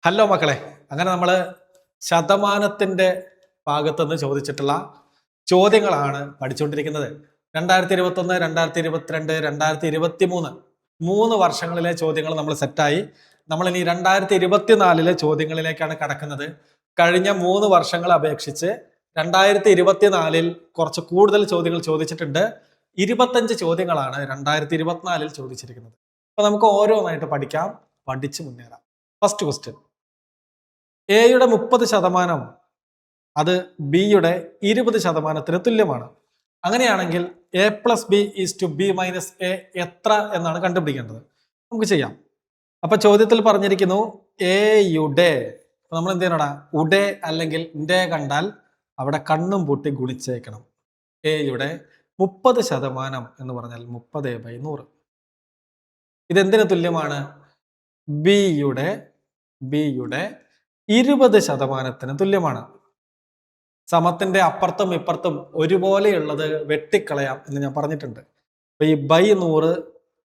Hello മക്കളെ, അങ്ങനെ നമ്മൾ ശതമാനത്തിന്റെ ഭാഗത്തുനിന്ന് ചോദിച്ചിട്ടുള്ള ചോദ്യങ്ങളാണ് പഠിച്ചുകൊണ്ടിരിക്കുന്നത്. 2021, 2022, 2023 മൂന്ന് വർഷങ്ങളിലെ ചോദ്യങ്ങൾ നമ്മൾ സെറ്റായി. നമ്മൾ ഇനി 2024 ചോദ്യങ്ങളിലേക്കാണ് കടക്കുന്നത്. കഴിഞ്ഞ 3 വർഷങ്ങളെ അപേക്ഷിച്ച് 2024 കുറച്ച് കൂടുതൽ ചോദ്യങ്ങൾ ചോദിച്ചിട്ടുണ്ട്. 25 ചോദ്യങ്ങളാണ് 2024 ചോദിച്ചിരിക്കുന്നത്. അപ്പൊ നമുക്ക് ഓരോന്നായിട്ട് പഠിക്കാം, പഠിച്ചു മുന്നേറാം. ഫസ്റ്റ് ക്വസ്റ്റ്യൻ, എയുടെ 30% അത് ബിയുടെ 20% തുല്യമാണ്. അങ്ങനെയാണെങ്കിൽ A plus B is to B minus A എത്ര എന്നാണ് കണ്ടുപിടിക്കേണ്ടത്. നമുക്ക് ചെയ്യാം. അപ്പൊ ചോദ്യത്തിൽ പറഞ്ഞിരിക്കുന്നു എയുടെ, നമ്മൾ എന്ത് ചെയ്യണടാ, ഉടെ അല്ലെങ്കിൽ ഇന്റെ കണ്ടാൽ അവിടെ കണ്ണും പൂട്ടി ഗുണിച്ചേക്കണം. എയുടെ 30% എന്ന് പറഞ്ഞാൽ 30/100. ഇതെന്തിനു തുല്യമാണ്? ബിയുടെ 20% തുല്യമാണ്. സമത്തിന്റെ അപ്പുറത്തും ഇപ്പുറത്തും ഒരുപോലെയുള്ളത് വെട്ടിക്കളയാം എന്ന് ഞാൻ പറഞ്ഞിട്ടുണ്ട്. അപ്പൊ ഈ ബൈ 100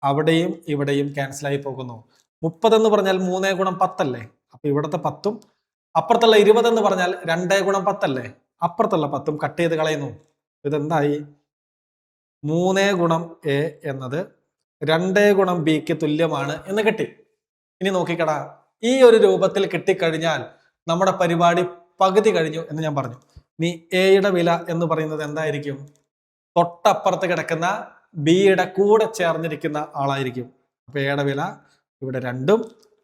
അവിടെയും ഇവിടെയും ക്യാൻസൽ ആയി പോകുന്നു. 30 എന്ന് പറഞ്ഞാൽ 3 ഗുണം 10 അല്ലേ? അപ്പൊ ഇവിടത്തെ 10ഉം അപ്പുറത്തുള്ള 20 എന്ന് പറഞ്ഞാൽ 2 ഗുണം 10 അല്ലേ? അപ്പുറത്തുള്ള 10ഉം കട്ട് ചെയ്ത് കളയുന്നു. ഇതെന്തായി? 3 ഗുണം എ എന്നത് 2 ഗുണം ബിക്ക് തുല്യമാണ് എന്ന് കിട്ടി. ഇനി നോക്കിക്കടാ, ഈ ഒരു രൂപത്തിൽ കിട്ടിക്കഴിഞ്ഞാൽ നമ്മുടെ പരിപാടി പകുതി കഴിഞ്ഞു എന്ന് ഞാൻ പറഞ്ഞു. ഇനി എയുടെ വില എന്ന് പറയുന്നത് എന്തായിരിക്കും? തൊട്ടപ്പുറത്ത് കിടക്കുന്ന ബിയുടെ കൂടെ ചേർന്നിരിക്കുന്ന ആളായിരിക്കും. അപ്പൊ എയുടെ വില ഇവിടെ 2ഉം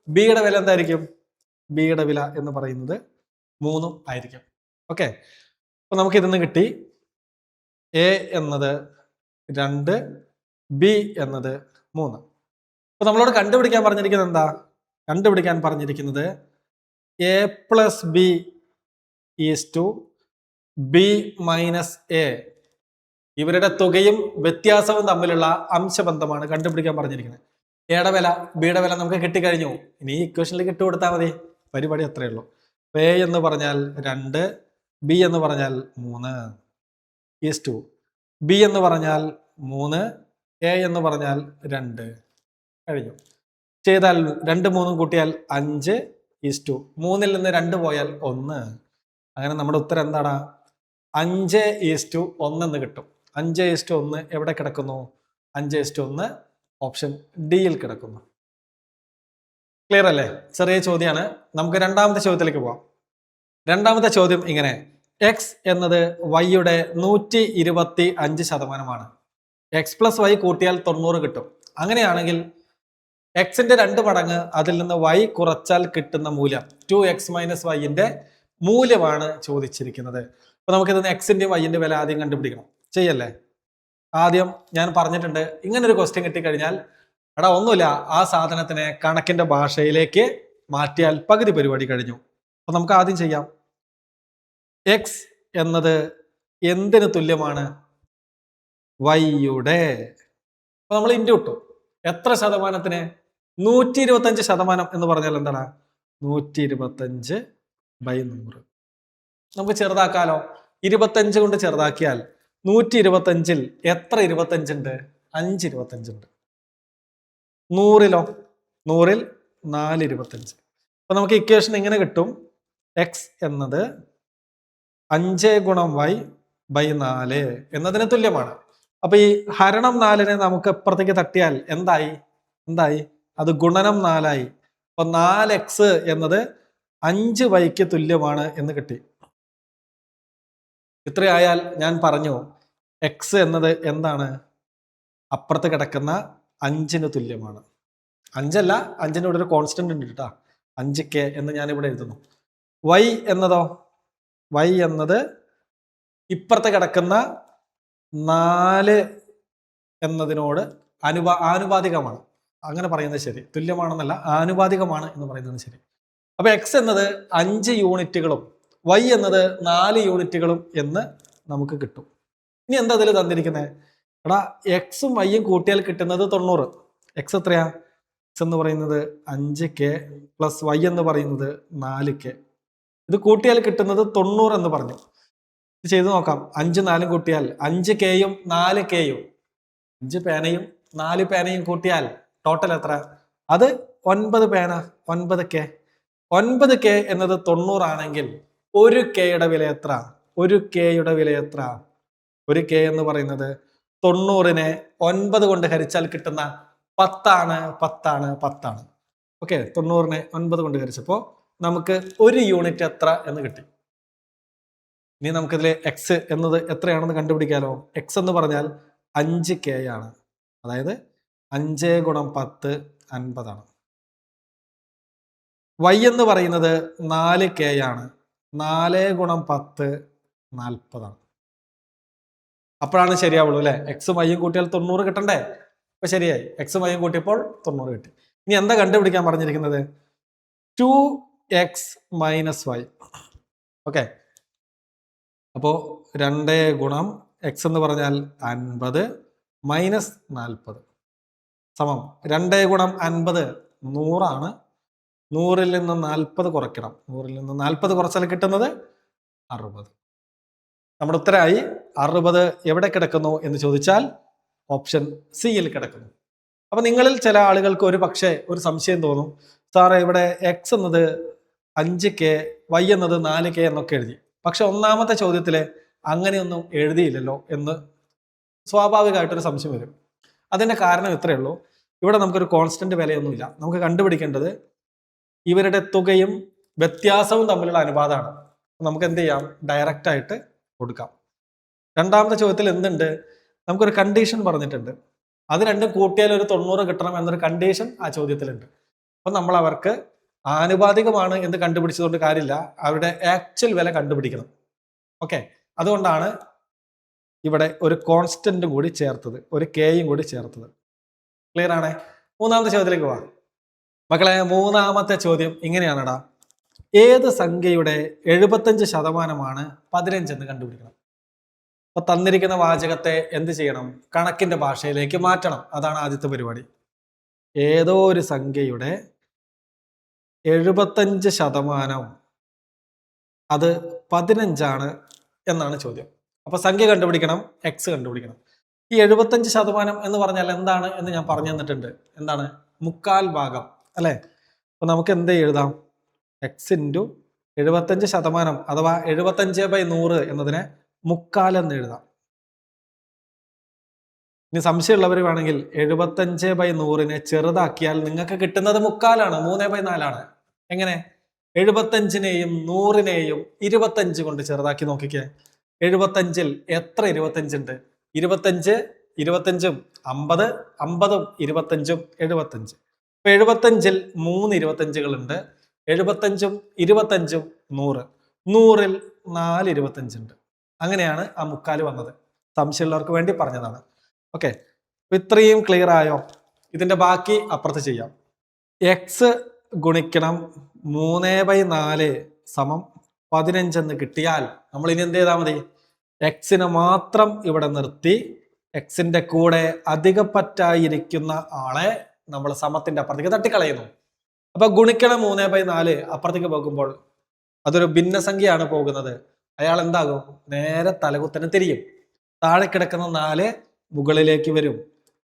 ബിയുടെ വില എന്തായിരിക്കും? ബിയുടെ വില എന്ന് പറയുന്നത് 3ഉം ആയിരിക്കും. ഓക്കെ, അപ്പൊ നമുക്ക് ഇതിന്ന് കിട്ടി എ എന്നത് 2, ബി എന്നത് 3. അപ്പൊ നമ്മളോട് കണ്ടുപിടിക്കാൻ പറഞ്ഞിരിക്കുന്നത് എന്താ? കണ്ടുപിടിക്കാൻ പറഞ്ഞിരിക്കുന്നത് A plus B is to B minus A. ഇവരുടെ തുകയും വ്യത്യാസവും തമ്മിലുള്ള അംശബന്ധമാണ് കണ്ടുപിടിക്കാൻ പറഞ്ഞിരിക്കുന്നത്. എയുടെ വില ബിയുടെ വില നമുക്ക് കിട്ടിക്കഴിഞ്ഞു. ഇനി ഈ ഇക്വേഷനിലേക്ക് ഇട്ട് കൊടുത്താൽ മതി, പരിപാടി അത്രയേ ഉള്ളൂ. എ എന്ന് പറഞ്ഞാൽ 2, ബി എന്ന് പറഞ്ഞാൽ 3 ഈസ് ടു ബി എന്ന് പറഞ്ഞാൽ 3, എ എന്ന് പറഞ്ഞാൽ 2. കഴിഞ്ഞു. ചെയ്താൽ 2, 3 കൂട്ടിയാൽ 5 ഈസ് ടു 3ൽ നിന്ന് 2 പോയാൽ 1. അങ്ങനെ നമ്മുടെ ഉത്തരം എന്താടാ? 5:1 എന്ന് കിട്ടും. 5:1 എവിടെ കിടക്കുന്നു? 5:1 ഓപ്ഷൻ ഡിയിൽ കിടക്കുന്നു. ക്ലിയർ അല്ലേ? ചെറിയ ചോദ്യമാണ്. നമുക്ക് രണ്ടാമത്തെ ചോദ്യത്തിലേക്ക് പോവാം. രണ്ടാമത്തെ ചോദ്യം ഇങ്ങനെ: എക്സ് എന്നത് വൈയുടെ 125%. എക്സ് പ്ലസ് വൈ കൂട്ടിയാൽ 90 കിട്ടും. അങ്ങനെയാണെങ്കിൽ എക്സിന്റെ 2 മടങ്ങ് അതിൽ നിന്ന് y കുറച്ചാൽ കിട്ടുന്ന മൂല്യം 2x മൈനസ് വൈന്റെ മൂല്യമാണ് ചോദിച്ചിരിക്കുന്നത്. അപ്പൊ നമുക്കിത് എക്സിന്റെയും വൈന്റെ വില ആദ്യം കണ്ടുപിടിക്കണം. ചെയ്യല്ലേ? ആദ്യം ഞാൻ പറഞ്ഞിട്ടുണ്ട്, ഇങ്ങനെ ഒരു ക്വസ്റ്റ്യൻ കിട്ടിക്കഴിഞ്ഞാൽ എടാ ഒന്നുമില്ല, ആ സാധനത്തിനെ കണക്കിന്റെ ഭാഷയിലേക്ക് മാറ്റിയാൽ പകുതി പരിപാടി കഴിഞ്ഞു. അപ്പൊ നമുക്ക് ആദ്യം ചെയ്യാം. എക്സ് എന്നത് എന്തിന് തുല്യമാണ്? വൈയുടെ. അപ്പൊ നമ്മൾ ഇൻറ്റു ഇട്ടു. എത്ര ശതമാനത്തിന്? 125% എന്ന് പറഞ്ഞാൽ എന്താണ്? 125/100. നമുക്ക് ചെറുതാക്കാലോ. 25 കൊണ്ട് ചെറുതാക്കിയാൽ 125ൽ എത്ര 25 ഉണ്ട്? 5 25 ഉണ്ട്. 100ലോ? 100ൽ 4 25. അപ്പൊ നമുക്ക് ഇക്വേഷൻ എങ്ങനെ കിട്ടും? എക്സ് എന്നത് 5 ഗുണം y ബൈ 4 എന്നതിന് തുല്യമാണ്. അപ്പൊ ഈ ഹരണം 4നെ നമുക്ക് എപ്പുറത്തേക്ക് തട്ടിയാൽ എന്തായി? അത് ഗുണനം 4 ആയി. അപ്പൊ 4x എന്നത് 5y തുല്യമാണ് എന്ന് കിട്ടി. ഇത്രയായാൽ ഞാൻ പറഞ്ഞു എക്സ് എന്നത് എന്താണ്? അപ്പുറത്ത് കിടക്കുന്ന 5ന് തുല്യമാണ്. 5 അല്ല, 5ന് ഇവിടെ ഒരു കോൺസ്റ്റന്റ് ഉണ്ട് കേട്ടോ, 5k എന്ന് ഞാൻ ഇവിടെ എഴുതുന്നു. y എന്നതോ? y എന്നത് ഇപ്പുറത്ത് കിടക്കുന്ന 4 എന്നതിനോട് ആനുപാതികമാണ്. അങ്ങനെ പറയുന്നത് ശരി, തുല്യമാണെന്നല്ല, ആനുപാതികമാണ് എന്ന് പറയുന്നത് ശരി. അപ്പൊ എക്സ് എന്നത് 5 യൂണിറ്റുകളും y എന്നത് 4 യൂണിറ്റുകളും എന്ന് നമുക്ക് കിട്ടും. ഇനി എന്താ അതിൽ തന്നിരിക്കുന്നത്? എടാ എക്സും വൈയും കൂട്ടിയാൽ കിട്ടുന്നത് 90. എക്സ് എത്രയാ? എക്സ് എന്ന് പറയുന്നത് 5k പ്ലസ് y എന്ന് പറയുന്നത് 4k. ഇത് കൂട്ടിയാൽ കിട്ടുന്നത് 90 എന്ന് പറഞ്ഞു. ഇത് ചെയ്ത് നോക്കാം. 5 4 കൂട്ടിയാൽ 5kയും 4kയും 5 പേനയും 4 പേനയും കൂട്ടിയാൽ ടോട്ടൽ എത്ര? അത് 9 പേന, 9k. 9k എന്നത് 90 ആണെങ്കിൽ ഒരു കെയുടെ വില എത്ര? ഒരു കെയുടെ വില എത്ര? ഒരു കെ എന്ന് പറയുന്നത് 90നെ 9 കൊണ്ട് ഹരിച്ചാൽ കിട്ടുന്ന 10 10. ഓക്കെ, 90നെ 9 കൊണ്ട് ഹരിച്ചപ്പോൾ നമുക്ക് ഒരു യൂണിറ്റ് എത്ര എന്ന് കിട്ടി. ഇനി നമുക്കിതിലെ എക്സ് എന്നത് എത്രയാണെന്ന് കണ്ടുപിടിക്കാലോ. എക്സ് എന്ന് പറഞ്ഞാൽ 5k ആണ്. അതായത് 5 × 10 50 ആണ്. y എന്ന് പറയുന്നത് 4k ആണ്. 4 × 10 40 ആണ്. അപ്പോഴാണ് ശരിയാവുള്ളൂ അല്ലെ. എക്സും വൈയും കൂട്ടിയാൽ 90 കിട്ടണ്ടേ? അപ്പൊ ശരിയായി. എക്സും വൈയും കൂട്ടിയപ്പോൾ 90 കിട്ടി. ഇനി എന്താ കണ്ടുപിടിക്കാൻ പറഞ്ഞിരിക്കുന്നത്? 2x - y. ഓക്കെ, അപ്പോ 2 × x എന്ന് പറഞ്ഞാൽ 50 മൈനസ് 40 സമം 2 × 50 100 ആണ്. 100ൽ നിന്ന് 40 കുറയ്ക്കണം. 100ൽ നിന്ന് 40 കുറച്ചാൽ കിട്ടുന്നത് 60. നമ്മുടെ ഉത്തരമായി 60 എവിടെ കിടക്കുന്നു എന്ന് ചോദിച്ചാൽ ഓപ്ഷൻ സിയിൽ കിടക്കുന്നു. അപ്പൊ നിങ്ങളിൽ ചില ആളുകൾക്ക് ഒരു പക്ഷേ ഒരു സംശയം തോന്നും, സാറേ ഇവിടെ എക്സ് എന്നത് 5k, y എന്നത് 4k എന്നൊക്കെ എഴുതി, പക്ഷെ ഒന്നാമത്തെ ചോദ്യത്തില് അങ്ങനെയൊന്നും എഴുതിയില്ലല്ലോ എന്ന് സ്വാഭാവികമായിട്ടൊരു സംശയം വരും. അതിന്റെ കാരണം ഇത്രയേ ഉള്ളൂ, ഇവിടെ നമുക്കൊരു കോൺസ്റ്റന്റ് വിലയൊന്നുമില്ല. നമുക്ക് കണ്ടുപിടിക്കേണ്ടത് ഇവരുടെ തുകയും വ്യത്യാസവും തമ്മിലുള്ള അനുപാതമാണ്. നമുക്ക് എന്ത് ചെയ്യാം? ഡയറക്റ്റ് ആയിട്ട് കൊടുക്കാം. രണ്ടാമത്തെ ചോദ്യത്തിൽ എന്തുണ്ട്? നമുക്കൊരു കണ്ടീഷൻ പറഞ്ഞിട്ടുണ്ട്. അത് രണ്ടും കൂട്ടിയാൽ ഒരു 90 കിട്ടണം എന്നൊരു കണ്ടീഷൻ ആ ചോദ്യത്തിലുണ്ട്. അപ്പൊ നമ്മൾ അവർക്ക് ആനുപാതികമാണ് എന്ന് കണ്ടുപിടിച്ചതുകൊണ്ട് കാര്യമില്ല, അവരുടെ ആക്ച്വൽ വില കണ്ടുപിടിക്കണം. ഓക്കെ, അതുകൊണ്ടാണ് ഇവിടെ ഒരു കോൺസ്റ്റന്റും കൂടി ചേർത്തത്, ഒരു കെയും കൂടി ചേർത്തത്. ക്ലിയർ ആണേ? മൂന്നാമത്തെ ചോദ്യത്തിലേക്ക് പോവാം മക്കളെ. മൂന്നാമത്തെ ചോദ്യം ഇങ്ങനെയാണെടാ, ഏത് സംഖ്യയുടെ 75% 15 എന്ന് കണ്ടുപിടിക്കണം. അപ്പൊ തന്നിരിക്കുന്ന വാചകത്തെ എന്ത് ചെയ്യണം? കണക്കിന്റെ ഭാഷയിലേക്ക് മാറ്റണം. അതാണ് ആദ്യത്തെ പരിപാടി. ഏതോ ഒരു സംഖ്യയുടെ 75% അത് 15 എന്നാണ് ചോദ്യം. അപ്പൊ സംഖ്യ കണ്ടുപിടിക്കണം, എക്സ് കണ്ടുപിടിക്കണം. ഈ 75% എന്ന് പറഞ്ഞാൽ എന്താണ് എന്ന് ഞാൻ പറഞ്ഞു തന്നിട്ടുണ്ട്. എന്താണ്? 1/4 അല്ലെ? അപ്പൊ നമുക്ക് എന്ത് എഴുതാം? എക്സ് ഇൻറ്റു 75% അഥവാ 75/100 എന്നതിനെ 1/4 എന്ന് എഴുതാം. ഇനി സംശയമുള്ളവർ വേണമെങ്കിൽ 75/100നെ ചെറുതാക്കിയാൽ നിങ്ങൾക്ക് കിട്ടുന്നത് 1/4, 3/4. എങ്ങനെ? 75നെയും 100നെയും 25 കൊണ്ട് ചെറുതാക്കി നോക്കിക്കേ. 75ൽ എത്ര 25 ഉണ്ട്? 25, 25ഉം 50, 50ഉം 25ഉം 75. ഇപ്പൊ 75ൽ 3 25കളുണ്ട്. 75ഉം 25ഉം 100. 100ൽ 4 25 ഉണ്ട്. അങ്ങനെയാണ് ആ 1/4 വന്നത്. സംശയമുള്ളവർക്ക് വേണ്ടി പറഞ്ഞതാണ്. ഓക്കെ, ഇത്രയും ക്ലിയർ ആയോ? ഇതിന്റെ ബാക്കി അപ്പുറത്ത് ചെയ്യാം. എക്സ് ഗുണിക്കണം 3/4 സമം 15 എന്ന് കിട്ടിയാൽ നമ്മൾ ഇനി എന്ത് ചെയ്താൽ മതി? എക്സിനെ മാത്രം ഇവിടെ നിർത്തി എക്സിന്റെ കൂടെ അധികപ്പറ്റായിരിക്കുന്ന ആളെ നമ്മൾ സമത്തിന്റെ അപ്പുറത്തേക്ക് തട്ടിക്കളയുന്നു. അപ്പൊ ഗുണിക്കണം 3/4 അപ്പുറത്തേക്ക് പോകുമ്പോൾ അതൊരു ഭിന്നസംഖ്യയാണ് പോകുന്നത്. അയാൾ എന്താകും? നേരെ തലകുത്തനെ തിരിയും. താഴെ കിടക്കുന്ന 4 മുകളിലേക്ക് വരും.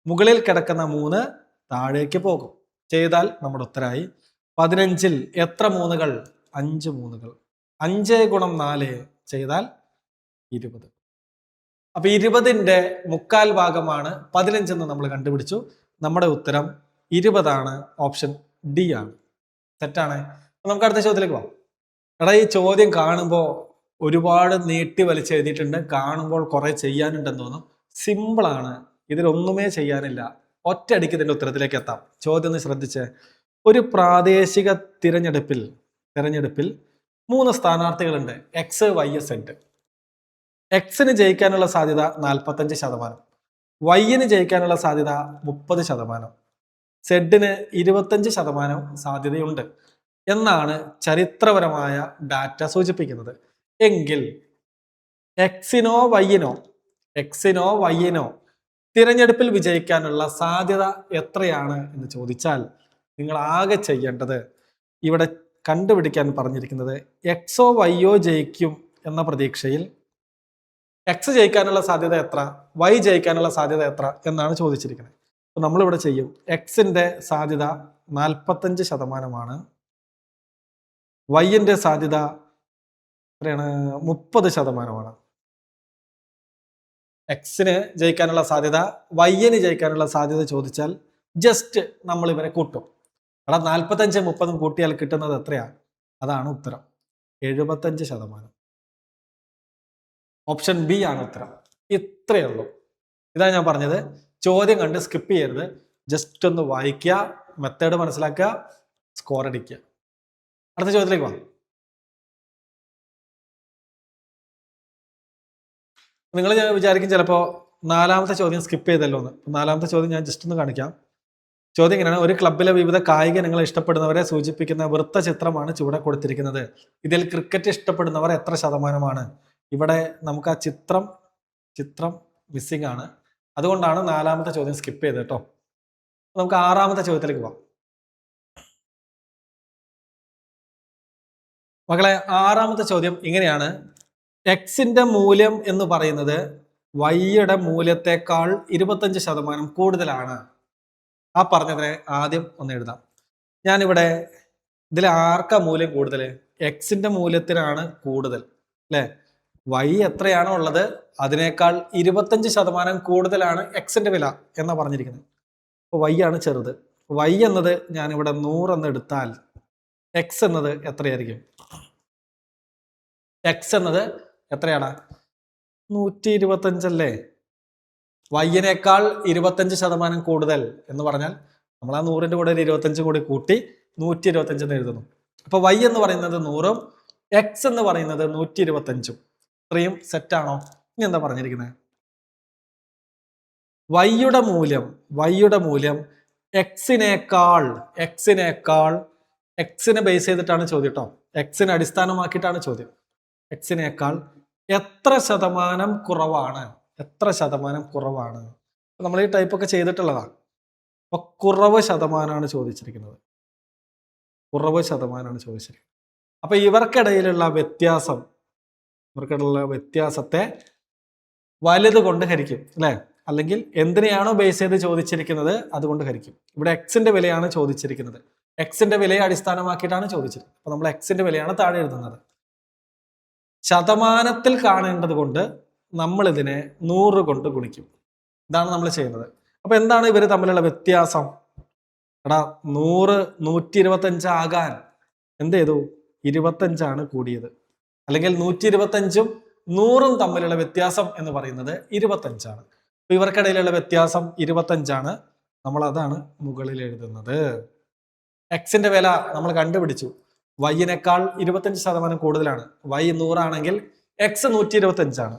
മുകളിൽ കിടക്കുന്ന 3 താഴേക്ക് പോകും. ചെയ്താൽ നമ്മുടെ ഉത്തരായി. 15ൽ എത്ര 3കൾ? 5 3കൾ. 5 × 4 ചെയ്താൽ 20. അപ്പൊ 20ന്റെ 1/4 15 എന്ന് നമ്മൾ കണ്ടുപിടിച്ചു. നമ്മുടെ ഉത്തരം 20 ഓപ്ഷൻ ഡി ആണ്. തെറ്റാണ്. നമുക്ക് അടുത്ത ചോദ്യത്തിലേക്ക് പോകാം. എടാ, ഈ ചോദ്യം കാണുമ്പോൾ ഒരുപാട് നീട്ടി വലിച്ചെഴുതിയിട്ടുണ്ട്, കാണുമ്പോൾ കുറെ ചെയ്യാനുണ്ടെന്ന് തോന്നും. സിമ്പിളാണ്, ഇതിലൊന്നുമേ ചെയ്യാനില്ല. ഒറ്റയടിക്ക് ഇതിന്റെ ഉത്തരത്തിലേക്ക് എത്താം. ചോദ്യം ഒന്ന് ശ്രദ്ധിച്ച്. ഒരു പ്രാദേശിക തിരഞ്ഞെടുപ്പിൽ 3 സ്ഥാനാർത്ഥികളുണ്ട്, എക്സ്, വൈ, സെഡ്. എക്സിന് ജയിക്കാനുള്ള സാധ്യത 45%, വൈന് ജയിക്കാനുള്ള സാധ്യത 30%, സെഡിന് 25% സാധ്യതയുണ്ട് എന്നാണ് ചരിത്രപരമായ ഡാറ്റ സൂചിപ്പിക്കുന്നത്. എങ്കിൽ എക്സിനോ വൈയിനോ തിരഞ്ഞെടുപ്പിൽ വിജയിക്കാനുള്ള സാധ്യത എത്രയാണ് എന്ന് ചോദിച്ചാൽ നിങ്ങൾ ആകെ ചെയ്യേണ്ടത്, ഇവിടെ കണ്ടുപിടിക്കാൻ പറഞ്ഞിരിക്കുന്നത് എക്സോ വൈയോ ജയിക്കും എന്ന പ്രതീക്ഷയിൽ എക്സ് ജയിക്കാനുള്ള സാധ്യത എത്ര, വൈ ജയിക്കാനുള്ള സാധ്യത എത്ര എന്നാണ് ചോദിച്ചിരിക്കുന്നത്. അപ്പൊ നമ്മളിവിടെ ചെയ്യും. എക്സിന്റെ സാധ്യത 45%, വൈൻ്റെ സാധ്യത എത്രയാണ്? 30%. എക്സിന് ജയിക്കാനുള്ള സാധ്യത, വൈന് ജയിക്കാനുള്ള സാധ്യത ചോദിച്ചാൽ ജസ്റ്റ് നമ്മൾ ഇവരെ കൂട്ടും. അവിടെ 45 30 കൂട്ടിയാൽ കിട്ടുന്നത് എത്രയാ? അതാണ് ഉത്തരം, 75%. ഓപ്ഷൻ ബി ആണ് ഉത്തരം. ഇത്രയേ ഉള്ളൂ. ഇതാണ് ഞാൻ പറഞ്ഞത്. ചോദ്യം കണ്ട് സ്കിപ്പ് ചെയ്യരുത്, ജസ്റ്റ് ഒന്ന് വായിക്കുക, മെത്തേഡ് മനസ്സിലാക്കുക, സ്കോർ അടിക്കുക. അടുത്ത ചോദ്യത്തിലേക്ക് വാ. നിങ്ങൾ ഞാൻ വിചാരിക്കും ചിലപ്പോൾ നാലാമത്തെ ചോദ്യം സ്കിപ്പ് ചെയ്തല്ലോ എന്ന്. നാലാമത്തെ ചോദ്യം ഞാൻ ജസ്റ്റ് ഒന്ന് കാണിക്കാം. ചോദ്യം ഇങ്ങനെയാണ്: ഒരു ക്ലബിലെ വിവിധ കായിക ഇനങ്ങളെ ഇഷ്ടപ്പെടുന്നവരെ സൂചിപ്പിക്കുന്ന വൃത്ത ചിത്രമാണ് ചുവടെ കൊടുത്തിരിക്കുന്നത്. ഇതിൽ ക്രിക്കറ്റ് ഇഷ്ടപ്പെടുന്നവർ എത്ര ശതമാനമാണ്? ഇവിടെ നമുക്ക് ആ ചിത്രം മിസ്സിംഗ് ആണ്. അതുകൊണ്ടാണ് നാലാമത്തെ ചോദ്യം സ്കിപ്പ് ചെയ്തത് കേട്ടോ. നമുക്ക് ആറാമത്തെ ചോദ്യത്തിലേക്ക് പോവാം. മക്കളെ, ആറാമത്തെ ചോദ്യം ഇങ്ങനെയാണ്: എക്സിന്റെ മൂല്യം എന്ന് പറയുന്നത് വൈയുടെ മൂല്യത്തെക്കാൾ 25% കൂടുതലാണ്. ആ പറഞ്ഞതിനെ ആദ്യം ഒന്ന് എഴുതാം. ഞാനിവിടെ ഇതിൽ ആർക്കാ മൂല്യം കൂടുതൽ? എക്സിന്റെ മൂല്യത്തിനാണ് കൂടുതൽ അല്ലെ? വൈ എത്രയാണോ ഉള്ളത് അതിനേക്കാൾ 25% കൂടുതലാണ് എക്സിന്റെ വില എന്നാ പറഞ്ഞിരിക്കുന്നത്. അപ്പൊ വൈ ആണ് ചെറുത്. വൈ എന്നത് ഞാനിവിടെ 100 എന്ന് എടുത്താൽ എക്സ് എന്നത് എത്രയായിരിക്കും? എക്സ് എന്നത് എത്രയാണ്? 125 അല്ലേ? വൈനേക്കാൾ 25% കൂടുതൽ എന്ന് പറഞ്ഞാൽ നമ്മൾ ആ 100ന്റെ കൂടെ ഒരു 25 കൂടി കൂട്ടി 125 എന്ന് എഴുതുന്നു. അപ്പൊ വൈ എന്ന് പറയുന്നത് 100ഉം എക്സ് എന്ന് പറയുന്നത് 125ഉം. ഇത്രയും സെറ്റാണോ? ഇനി എന്താ പറഞ്ഞിരിക്കുന്നത്? വൈയുടെ മൂല്യം എക്സിനെ ബേസ് ചെയ്തിട്ടാണ് ചോദ്യം കേട്ടോ. എക്സിനെ അടിസ്ഥാനമാക്കിയിട്ടാണ് ചോദ്യം. എക്സിനേക്കാൾ എത്ര ശതമാനം കുറവാണ്? നമ്മൾ ഈ ടൈപ്പ് ഒക്കെ ചെയ്തിട്ടുള്ളതാണ്. അപ്പൊ കുറവ് ശതമാനമാണ് ചോദിച്ചിരിക്കുന്നത്. അപ്പൊ ഇവർക്കിടയിലുള്ള വ്യത്യാസത്തെ വലുത് കൊണ്ട് ഹരിക്കും അല്ലെ? അല്ലെങ്കിൽ എന്തിനെയാണോ ബേസ് ചെയ്ത് ചോദിച്ചിരിക്കുന്നത് അതുകൊണ്ട് ഹരിക്കും. ഇവിടെ എക്സിന്റെ വിലയാണ് ചോദിച്ചിരിക്കുന്നത്. എക്സിന്റെ വിലയെ അടിസ്ഥാനമാക്കിയിട്ടാണ് ചോദിച്ചത്. അപ്പൊ നമ്മൾ എക്സിന്റെ വിലയാണ് താഴെ എഴുതുന്നത്. ശതമാനത്തിൽ കാണേണ്ടത് കൊണ്ട് നമ്മൾ ഇതിനെ 100 കൊണ്ട് ഗുണിക്കും. ഇതാണ് നമ്മൾ ചെയ്യുന്നത്. അപ്പൊ എന്താണ് ഇവര് തമ്മിലുള്ള വ്യത്യാസം? 100 125 ആകാൻ എന്ത് ചെയ്തു? 25 കൂടിയത്. അല്ലെങ്കിൽ 125ഉം 100ഉം തമ്മിലുള്ള വ്യത്യാസം എന്ന് പറയുന്നത് 25. അപ്പൊ ഇവർക്കിടയിലുള്ള വ്യത്യാസം 25. നമ്മൾ അതാണ് മുകളിൽ എഴുതുന്നത്. എക്സിന്റെ വില നമ്മൾ കണ്ടുപിടിച്ചു. വൈനേക്കാൾ 25% കൂടുതലാണ്. വൈ 100 ആണെങ്കിൽ എക്സ് 125.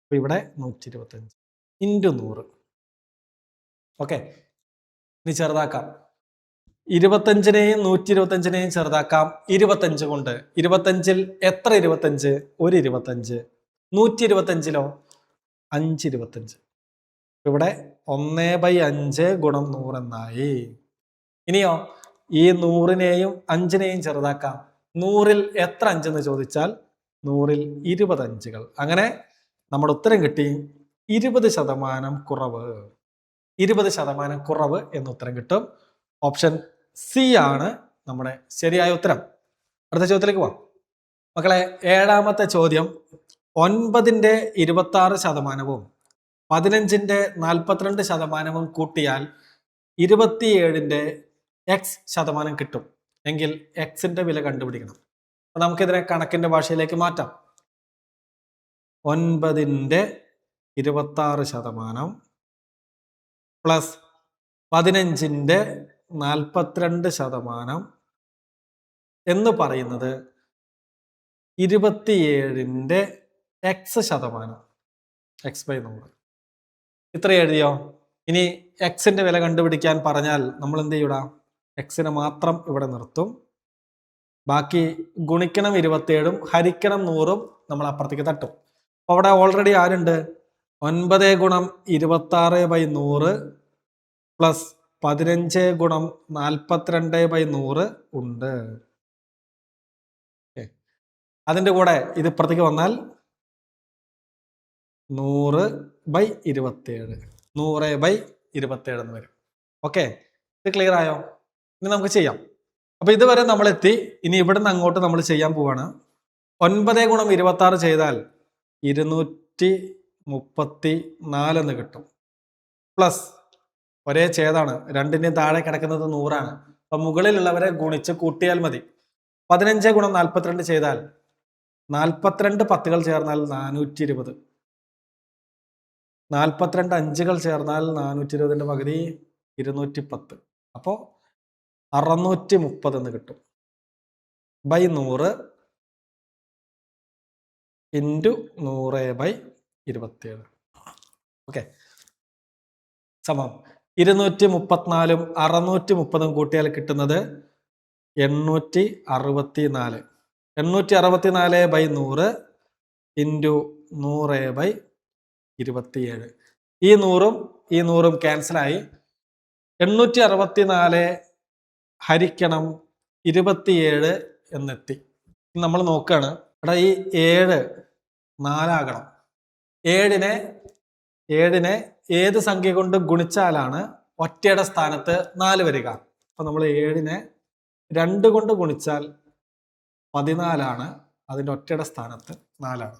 അപ്പൊ ഇവിടെ 125 × 100. ഓക്കെ, ഇനി ചെറുതാക്കാം. 25നെയും 125നെയും ചെറുതാക്കാം 25 കൊണ്ട്. 25ൽ എത്ര 25? ഒരു 25. 125ലോ 5 25. ഇവിടെ 1/5 ഗുണം 100 എന്നായി. ഇനിയോ ഈ 100നെയും 5നെയും ചെറുതാക്കാം. 100ൽ എത്ര 5 എന്ന് ചോദിച്ചാൽ 100ൽ 20 5കൾ. അങ്ങനെ നമ്മുടെ ഉത്തരം കിട്ടി 20% കുറവ്. 20% കുറവ് എന്ന് ഉത്തരം കിട്ടും. ഓപ്ഷൻ സി ആണ് നമ്മുടെ ശരിയായ ഉത്തരം. അടുത്ത ചോദ്യത്തിലേക്ക് പോവാം. മക്കളെ, ഏഴാമത്തെ ചോദ്യം: 9ന്റെ 26%, 15ന്റെ 42% കൂട്ടിയാൽ 27ന്റെ x% കിട്ടും എങ്കിൽ എക്സിന്റെ വില കണ്ടുപിടിക്കണം. അപ്പൊ നമുക്കിതിനെ കണക്കിന്റെ ഭാഷയിലേക്ക് മാറ്റാം. 9ന്റെ 26% പ്ലസ് 15ന്റെ 42% എന്ന് പറയുന്നത് 27ന്റെ x%. x/100. ഇത്ര എഴുതിയോ? ഇനി എക്സിന്റെ വില കണ്ടുപിടിക്കാൻ പറഞ്ഞാൽ നമ്മൾ എന്ത് ചെയ്യൂടാ? എക്സിനെ മാത്രം ഇവിടെ നിർത്തും. ബാക്കി ഗുണിക്കണം 27ഉം ഹരിക്കണം 100ഉം നമ്മൾ അപ്പുറത്തേക്ക് തട്ടും. അപ്പൊ അവിടെ ഓൾറെഡി ആരുണ്ട്? 9 × 26/100 പ്ലസ് 15 × 42/100 ഉണ്ട്. അതിന്റെ കൂടെ ഇത് ഇപ്പുറത്തേക്ക് വന്നാൽ 100/27 100/27 എന്ന് വരും. ഓക്കെ, ഇത് ക്ലിയർ ആയോ? ഇനി നമുക്ക് ചെയ്യാം. അപ്പൊ ഇതുവരെ നമ്മൾ എത്തി. ഇനി ഇവിടുന്ന് അങ്ങോട്ട് നമ്മൾ ചെയ്യാൻ പോവാണ്. 9 ഗുണം 26 ചെയ്താൽ 234 എന്ന് കിട്ടും. പ്ലസ് ഒരേ ഛേദാണ്, രണ്ടിന്റെയും താഴെ കിടക്കുന്നത് 100 ആണ്. അപ്പൊ മുകളിലുള്ളവരെ ഗുണിച്ച് കൂട്ടിയാൽ മതി. 15 ഗുണം 42 ചെയ്താൽ 42 10കൾ ചേർന്നാൽ 420. 42 5കൾ ചേർന്നാൽ 420ന്റെ പകുതി 210. അപ്പോ 630 എന്ന് കിട്ടും. By 100 into 100/27. ഓക്കെ, സമം 234ഉം 630ഉം കൂട്ടിയാൽ കിട്ടുന്നത് 864. 864/100 ഇൻറ്റു 100/27. ഈ 100ഉം ഈ 100ഉം ക്യാൻസലായി. 864 ഹരിക്കണം 27 എന്നെത്തി. നമ്മൾ നോക്കുകയാണ്, എടാ ഈ 7 4 ആകണം. 7നെ ഏത് സംഖ്യ കൊണ്ട് ഗുണിച്ചാലാണ് ഒറ്റയുടെ സ്ഥാനത്ത് 4 വരിക? അപ്പൊ നമ്മൾ 7നെ 2 കൊണ്ട് ഗുണിച്ചാൽ 14 ആണ്, അതിൻ്റെ ഒറ്റയുടെ സ്ഥാനത്ത് 4 ആണ്.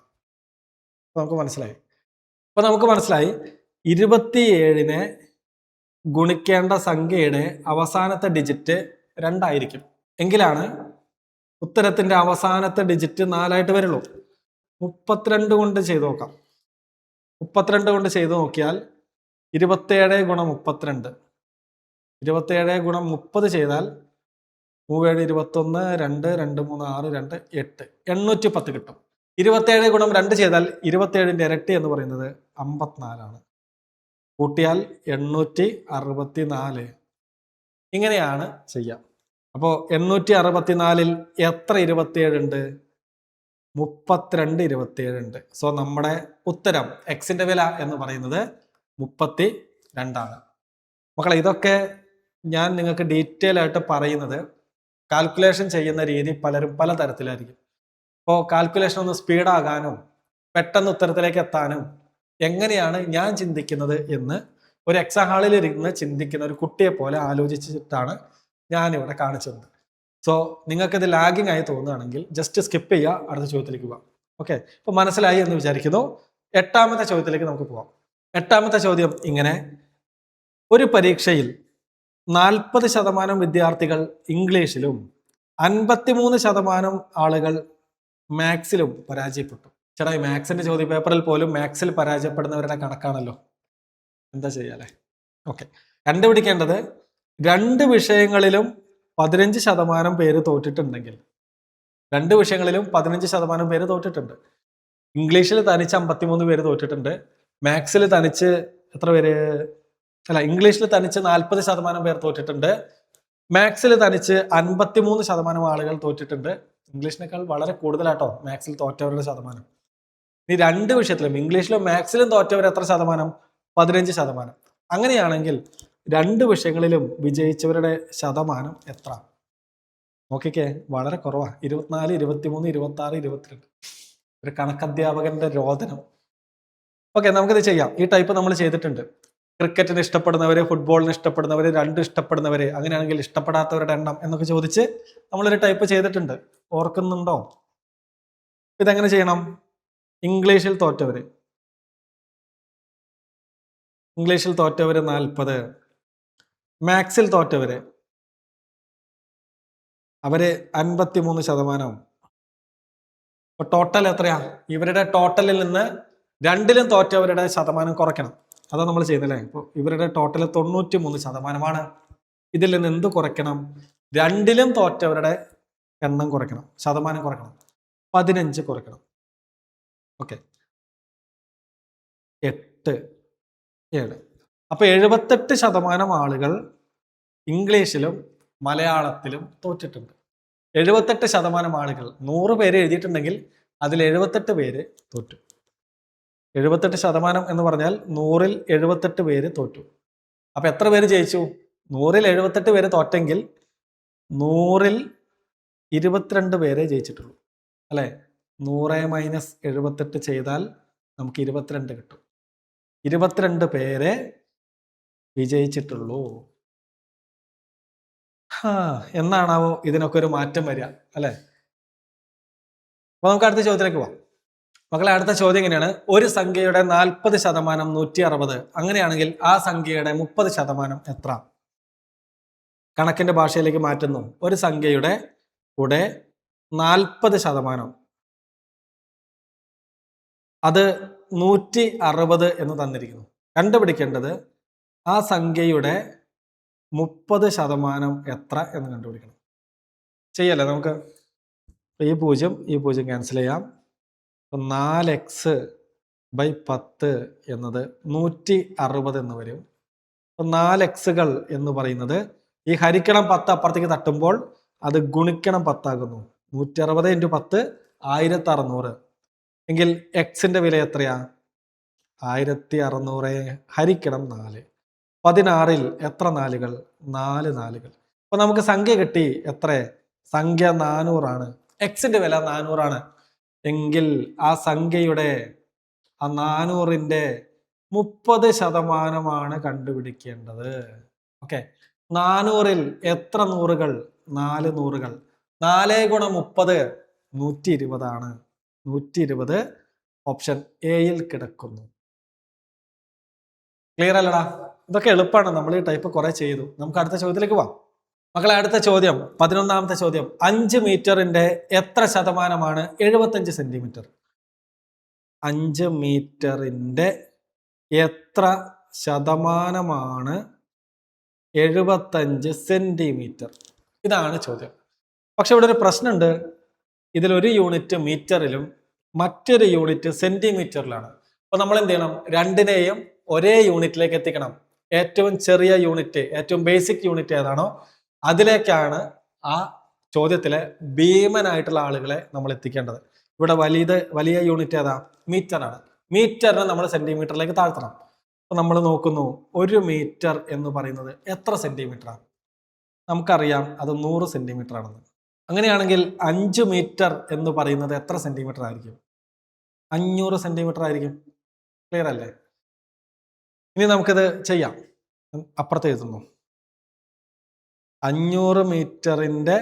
നമുക്ക് മനസ്സിലായി. അപ്പൊ നമുക്ക് മനസ്സിലായി 27നെ ഗുണിക്കേണ്ട സംഖ്യയുടെ അവസാനത്തെ ഡിജിറ്റ് 2 ആയിരിക്കും. എങ്കിലാണ് ഉത്തരത്തിന്റെ അവസാനത്തെ ഡിജിറ്റ് 4 ആയിട്ട് വരുള്ളൂ. 32 കൊണ്ട് ചെയ്തു നോക്കാം. 32 കൊണ്ട് ചെയ്തു നോക്കിയാൽ 27 ഗുണം 32, 27 ഗുണം 30 ചെയ്താൽ 3 7 21, 2 2 3 6 2 8, 810 കിട്ടും. 27 ഗുണം 2 ചെയ്താൽ 27ന്റെ ഇരട്ടി എന്ന് പറയുന്നത് 54 ആണ്. കൂട്ടിയാൽ 864. ഇങ്ങനെയാണ് ചെയ്യാം. അപ്പോൾ 864ൽ എത്ര 27 ഉണ്ട്? 32 27 ഉണ്ട്. സോ നമ്മുടെ ഉത്തരം എക്സിന്റെ വില എന്ന് പറയുന്നത് 32 ആണ്. മക്കളെ, ഇതൊക്കെ ഞാൻ നിങ്ങൾക്ക് ഡീറ്റെയിൽ ആയിട്ട് പറയുന്നത് കാൽക്കുലേഷൻ ചെയ്യുന്ന രീതി പലരും പല തരത്തിലായിരിക്കും. അപ്പോൾ കാൽക്കുലേഷൻ ഒന്ന് സ്പീഡാകാനും പെട്ടെന്ന് ഉത്തരത്തിലേക്ക് എത്താനും എങ്ങനെയാണ് ഞാൻ ചിന്തിക്കുന്നത് എന്ന് ഒരു എക്സാം ഹാളിൽ ഇരുന്ന് ചിന്തിക്കുന്ന ഒരു കുട്ടിയെ പോലെ ആലോചിച്ചിട്ടാണ് ഞാനിവിടെ കാണിച്ചത്. സോ നിങ്ങൾക്കിത് ലാഗിങ് ആയി തോന്നുകയാണെങ്കിൽ ജസ്റ്റ് സ്കിപ്പ് ചെയ്യുക, അടുത്ത ചോദ്യത്തിലേക്ക് പോവാം. ഓക്കെ, ഇപ്പൊ മനസ്സിലായി എന്ന് വിചാരിക്കുന്നു. 8ാമത്തെ ചോദ്യത്തിലേക്ക് നമുക്ക് പോവാം. 8ാമത്തെ ചോദ്യം ഇങ്ങനെ: ഒരു പരീക്ഷയിൽ 40% വിദ്യാർത്ഥികൾ ഇംഗ്ലീഷിലും 53% ആളുകൾ മാത്സിലും പരാജയപ്പെട്ടു. ചേട്ടാ, ഈ മാത്സിന്റെ ചോദ്യ പേപ്പറിൽ പോലും മാത്സിൽ പരാജയപ്പെടുന്നവരുടെ കണക്കാണല്ലോ. എന്താ ചെയ്യാല്ലേ? ഓക്കെ, കണ്ടുപിടിക്കേണ്ടത് 2 വിഷയങ്ങളിലും 15% പേര് തോറ്റിട്ടുണ്ടെങ്കിൽ, 2 വിഷയങ്ങളിലും 15% പേര് തോറ്റിട്ടുണ്ട്. ഇംഗ്ലീഷിൽ തനിച്ച് 53 പേര് തോറ്റിട്ടുണ്ട്. മാത്സിൽ തനിച്ച് എത്ര പേര്? ഇംഗ്ലീഷിൽ തനിച്ച് 40% പേർ തോറ്റിട്ടുണ്ട്. മാത്സിൽ തനിച്ച് 53% ആളുകൾ തോറ്റിട്ടുണ്ട്. ഇംഗ്ലീഷിനേക്കാൾ വളരെ കൂടുതലാട്ടോ മാത്സിൽ തോറ്റവരുടെ ശതമാനം. ഈ 2 വിഷയത്തിലും ഇംഗ്ലീഷിലും മാത്സിലും തോറ്റവർ എത്ര ശതമാനം? 15%. അങ്ങനെയാണെങ്കിൽ 2 വിഷയങ്ങളിലും വിജയിച്ചവരുടെ ശതമാനം എത്ര? നോക്കിക്കേ, വളരെ കുറവാ. 24, 23, 26, 22. ഒരു കണക്കധ്യാപകന്റെ രോദനം. ഓക്കെ, നമുക്കിത് ചെയ്യാം. ഈ ടൈപ്പ് നമ്മൾ ചെയ്തിട്ടുണ്ട്. ക്രിക്കറ്റിന് ഇഷ്ടപ്പെടുന്നവര്, ഫുട്ബോളിന് ഇഷ്ടപ്പെടുന്നവര്, 2 ഇഷ്ടപ്പെടുന്നവര്, അങ്ങനെയാണെങ്കിൽ ഇഷ്ടപ്പെടാത്തവരുടെ എണ്ണം എന്നൊക്കെ ചോദിച്ച് നമ്മളൊരു ടൈപ്പ് ചെയ്തിട്ടുണ്ട്. ഓർക്കുന്നുണ്ടോ? ഇതെങ്ങനെ ചെയ്യണം? ഇംഗ്ലീഷിൽ തോറ്റവര് 40, മാത്സിൽ തോറ്റവര് അവര് 53%. അപ്പൊ ടോട്ടൽ എത്രയാ? ഇവരുടെ ടോട്ടലിൽ നിന്ന് 2ലും തോറ്റവരുടെ ശതമാനം കുറയ്ക്കണം. അതാ നമ്മൾ ചെയ്യുന്നല്ലേ. ഇപ്പോൾ ഇവരുടെ ടോട്ടൽ 93%. ഇതിൽ നിന്ന് എന്ത് കുറയ്ക്കണം? 2ലും തോറ്റവരുടെ എണ്ണം കുറയ്ക്കണം, ശതമാനം കുറയ്ക്കണം. 15 കുറയ്ക്കണം. ഓക്കെ, 8 7. അപ്പൊ 78% ആളുകൾ ഇംഗ്ലീഷിലും മലയാളത്തിലും തോറ്റിട്ടുണ്ട്. 78% ആളുകൾ, 100 പേര് എഴുതിയിട്ടുണ്ടെങ്കിൽ അതിൽ 78 പേര് തോറ്റു. 78% എന്ന് പറഞ്ഞാൽ 100ൽ 78 പേര് തോറ്റു. അപ്പൊ എത്ര പേര് ജയിച്ചു? 100ൽ 78 പേര് തോറ്റെങ്കിൽ 100ൽ 22 പേരെ ജയിച്ചിട്ടുള്ളൂ, അല്ലെ? 100 - 78 ചെയ്താൽ നമുക്ക് 22 കിട്ടും. 22 പേരെ വിജയിച്ചിട്ടുള്ളൂ. എന്നാണാവോ ഇതിനൊക്കെ ഒരു മാറ്റം വരിക അല്ലെ? അപ്പൊ നമുക്ക് അടുത്ത ചോദ്യത്തിലേക്ക് പോവാം. മക്കളെ, അടുത്ത ചോദ്യം എങ്ങനെയാണ്? ഒരു സംഖ്യയുടെ 40% 160. അങ്ങനെയാണെങ്കിൽ ആ സംഖ്യയുടെ 30% എത്ര? കണക്കിന്റെ ഭാഷയിലേക്ക് മാറ്റുന്നു. ഒരു സംഖ്യയുടെ കൂടെ 40%, അത് 160 എന്ന് തന്നിരിക്കുന്നു. കണ്ടുപിടിക്കേണ്ടത് ആ സംഖ്യയുടെ 30% എത്ര എന്ന് കണ്ടുപിടിക്കണം. ചെയ്യല്ലേ നമുക്ക്? ഈ 0 ക്യാൻസൽ ചെയ്യാം. 4x/10 എന്നത് 160 എന്ന് വരും. 4xകൾ എന്ന് പറയുന്നത് ഈ ഹരിക്കണം 10 അപ്പുറത്തേക്ക് തട്ടുമ്പോൾ അത് ഗുണിക്കണം 10 ആകുന്നു. 160 × 10 1600. എങ്കിൽ എക്സിന്റെ വില എത്രയാ? 1600 ഹരിക്കണം 4. 16ൽ എത്ര നാലുകൾ? 4 നാലുകൾ. അപ്പൊ നമുക്ക് സംഖ്യ കിട്ടി. എത്ര? സംഖ്യ 400 ആണ്. എക്സിന്റെ വില 400 ആണ്. എങ്കിൽ ആ സംഖ്യയുടെ ആ 400ന്റെ 30% കണ്ടുപിടിക്കേണ്ടത്. ഓക്കെ, 400ൽ എത്ര നൂറുകൾ? 4 നൂറുകൾ. 4 × 30 120 ആണ്. 120 ഓപ്ഷൻ എയിൽ കിടക്കുന്നു. ക്ലിയർ അല്ലടാ? ഇതൊക്കെ എളുപ്പമാണ്. നമ്മൾ ഈ ടൈപ്പ് കുറെ ചെയ്തു. നമുക്ക് അടുത്ത ചോദ്യത്തിലേക്ക് പോവാം. മക്കളെ, അടുത്ത ചോദ്യം 11ാമത്തെ ചോദ്യം. 5 മീറ്ററിന്റെ എത്ര ശതമാനമാണ് 75 സെന്റിമീറ്റർ? 5 മീറ്ററിന്റെ എത്ര ശതമാനമാണ് 75 സെന്റിമീറ്റർ? ഇതാണ് ചോദ്യം. പക്ഷെ ഇവിടെ ഒരു പ്രശ്നമുണ്ട്. ഇതിലൊരു യൂണിറ്റ് മീറ്ററിലും മറ്റൊരു യൂണിറ്റ് സെന്റിമീറ്ററിലാണ്. അപ്പൊ നമ്മൾ എന്ത് ചെയ്യണം? രണ്ടിനെയും ഒരേ യൂണിറ്റിലേക്ക് എത്തിക്കണം. ഏറ്റവും ചെറിയ യൂണിറ്റ്, ഏറ്റവും ബേസിക് യൂണിറ്റ് ഏതാണോ അതിലേക്കാണ് ആ ചോദ്യത്തിലെ ഭീമനായിട്ടുള്ള ആളുകളെ നമ്മൾ എത്തിക്കേണ്ടത്. ഇവിടെ വലിയ യൂണിറ്റ് ഏതാ? മീറ്റർ ആണ്. മീറ്ററിനെ നമ്മൾ സെന്റിമീറ്ററിലേക്ക് താഴ്ത്തണം. അപ്പൊ നമ്മൾ നോക്കുന്നു, 1 മീറ്റർ എന്ന് പറയുന്നത് എത്ര സെന്റിമീറ്ററാണ്? നമുക്കറിയാം അത് 100 സെന്റിമീറ്റർ ആണെന്ന്. അങ്ങനെയാണെങ്കിൽ 5 മീറ്റർ എന്ന് പറയുന്നത് എത്ര സെന്റിമീറ്റർ ആയിരിക്കും? 500 സെന്റിമീറ്റർ ആയിരിക്കും. ക്ലിയർ അല്ലേ? ഇനി നമുക്കിത് ചെയ്യാം. അപ്പുറത്ത് എഴുതുന്നു. 500 മീറ്ററിന്റെ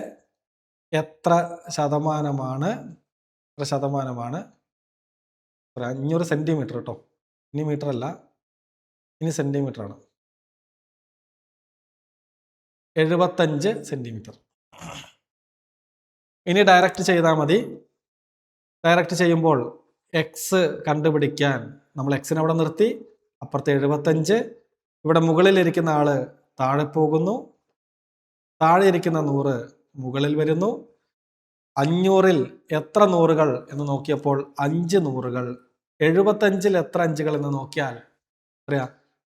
എത്ര ശതമാനമാണ്? 500 സെന്റിമീറ്റർ കേട്ടോ, ഇനി മീറ്റർ അല്ല, ഇനി സെന്റിമീറ്റർ ആണ്. 75 സെന്റിമീറ്റർ. ഇനി ഡയറക്റ്റ് ചെയ്താൽ മതി. ഡയറക്റ്റ് ചെയ്യുമ്പോൾ എക്സ് കണ്ടുപിടിക്കാൻ നമ്മൾ എക്സിനെ അവിടെ നിർത്തി. അപ്പുറത്തെ 75. ഇവിടെ മുകളിലിരിക്കുന്ന ആള് താഴെ പോകുന്നു. താഴെ ഇരിക്കുന്ന 100 മുകളിൽ വരുന്നു. 500ൽ എത്ര നൂറുകൾ എന്ന് നോക്കിയപ്പോൾ 5 നൂറുകൾ. 75ൽ എത്ര അഞ്ചുകൾ എന്ന് നോക്കിയാൽ പറയാ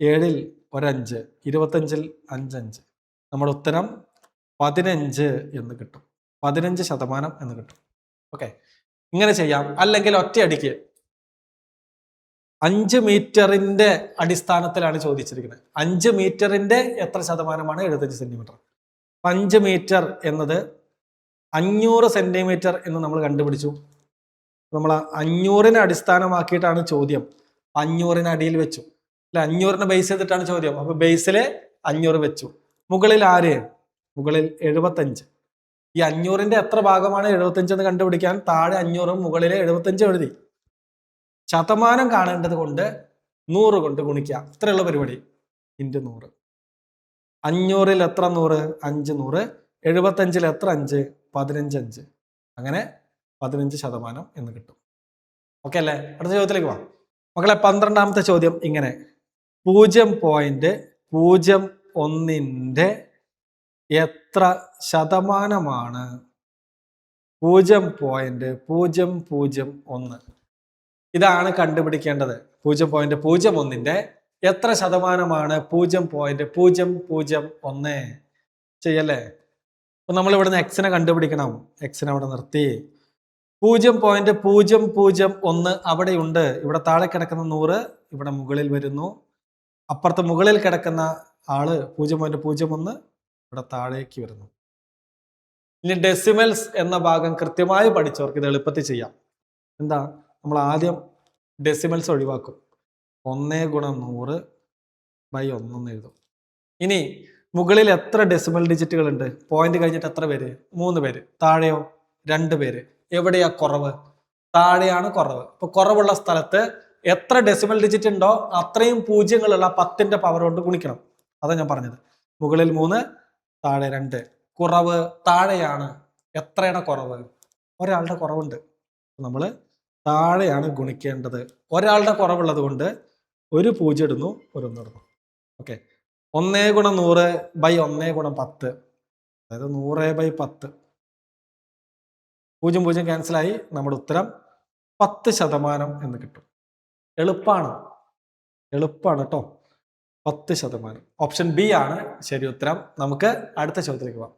7ൽ 1 5, 25ൽ 5 5. നമ്മുടെ ഉത്തരം 15 എന്ന് കിട്ടും. 15% എന്ന് കിട്ടും. ഓക്കെ, ഇങ്ങനെ ചെയ്യാം. അല്ലെങ്കിൽ ഒറ്റയടിക്ക് 5 മീറ്ററിന്റെ അടിസ്ഥാനത്തിലാണ് ചോദിച്ചിരിക്കുന്നത്. 5 മീറ്ററിന്റെ എത്ര ശതമാനമാണ് 75 സെന്റിമീറ്റർ? 5 മീറ്റർ എന്നത് 500 സെന്റിമീറ്റർ എന്ന് നമ്മൾ കണ്ടുപിടിച്ചു. നമ്മൾ 500നെ അടിസ്ഥാനമാക്കിയിട്ടാണ് ചോദ്യം. 500നെ അടിയിൽ വെച്ചു അല്ലെ? 500നെ ബേസ് ചെയ്തിട്ടാണ് ചോദ്യം. അപ്പൊ ബേസിലെ 500 വെച്ചു. മുകളിൽ ആര്? മുകളിൽ 75. ഈ 500ന്റെ എത്ര ഭാഗമാണ് 75 എന്ന് കണ്ടുപിടിക്കാൻ താഴെ 500ഉം മുകളിലെ 75 എഴുതി. ശതമാനം കാണേണ്ടത് കൊണ്ട് 100 കൊണ്ട് ഗുണിക്കുക. ഇത്രയുള്ള പരിപാടി. ഇൻറ്റു 100. 500ൽ എത്ര 100? 5 100. 75ൽ എത്ര 5? 15 5. അങ്ങനെ 15% എന്ന് കിട്ടും. ഓക്കെ അല്ലേ? അടുത്ത ചോദ്യത്തിലേക്ക് പോവാം. മക്കളെ, 12ാമത്തെ ചോദ്യം ഇങ്ങനെ. 0.01ന്റെ എത്ര ശതമാനമാണ് 0.001? ഇതാണ് കണ്ടുപിടിക്കേണ്ടത്. 0.01ന്റെ എത്ര ശതമാനമാണ് 0.001? ചെയ്യല്ലേ? അപ്പൊ നമ്മൾ ഇവിടുന്ന് എക്സിനെ കണ്ടുപിടിക്കണം. എക്സിനെ അവിടെ നിർത്തി. 0.001 അവിടെയുണ്ട്. ഇവിടെ താഴെ കിടക്കുന്ന 100 ഇവിടെ മുകളിൽ വരുന്നു. അപ്പുറത്ത് മുകളിൽ കിടക്കുന്ന ആള് 0.01 ഇവിടെ താഴേക്ക് വരുന്നു. ഇനി ഡെസിമൽസ് എന്ന ഭാഗം കൃത്യമായി പഠിച്ചവർക്ക് ഇത് എളുപ്പത്തിൽ ചെയ്യാം. എന്താ? നമ്മൾ ആദ്യം ഡെസിമൽസ് ഒഴിവാക്കും. 1 × 100/1 എന്ന് എഴുതും. ഇനി മുകളിൽ എത്ര ഡെസിമൽ ഡിജിറ്റുകൾ ഉണ്ട്? പോയിന്റ് കഴിഞ്ഞിട്ട് എത്ര പേര്? 3 പേര്. താഴെയോ? 2 പേര്. എവിടെയാ കുറവ്? താഴെയാണ് കുറവ്. അപ്പൊ കുറവുള്ള സ്ഥലത്ത് എത്ര ഡെസിമൽ ഡിജിറ്റ് ഉണ്ടോ അത്രയും പൂജ്യങ്ങളുള്ള 10ന്റെ പവർ കൊണ്ട് ഗുണിക്കണം. അതാ ഞാൻ പറഞ്ഞത്. മുകളിൽ 3, താഴെ 2. കുറവ് താഴെയാണ്. എത്രയുടെ കുറവ്? ഒരാളുടെ കുറവുണ്ട്. നമ്മൾ താഴെയാണ് ഗുണിക്കേണ്ടത്. ഒരാളുടെ കുറവുള്ളത് കൊണ്ട് ഒരു 0 ഇടുന്നു, ഒരു 1 ഇടുന്നു. ഓക്കെ. 1 × 100 / 1 × 10, അതായത് 100/10. 0 0 ക്യാൻസലായി. നമ്മുടെ ഉത്തരം 10% എന്ന് കിട്ടും. എളുപ്പമാണ് കേട്ടോ. 10%. ഓപ്ഷൻ ബി ആണ് ശരി ഉത്തരം. നമുക്ക് അടുത്ത ചോദ്യത്തിലേക്ക് പോകാം.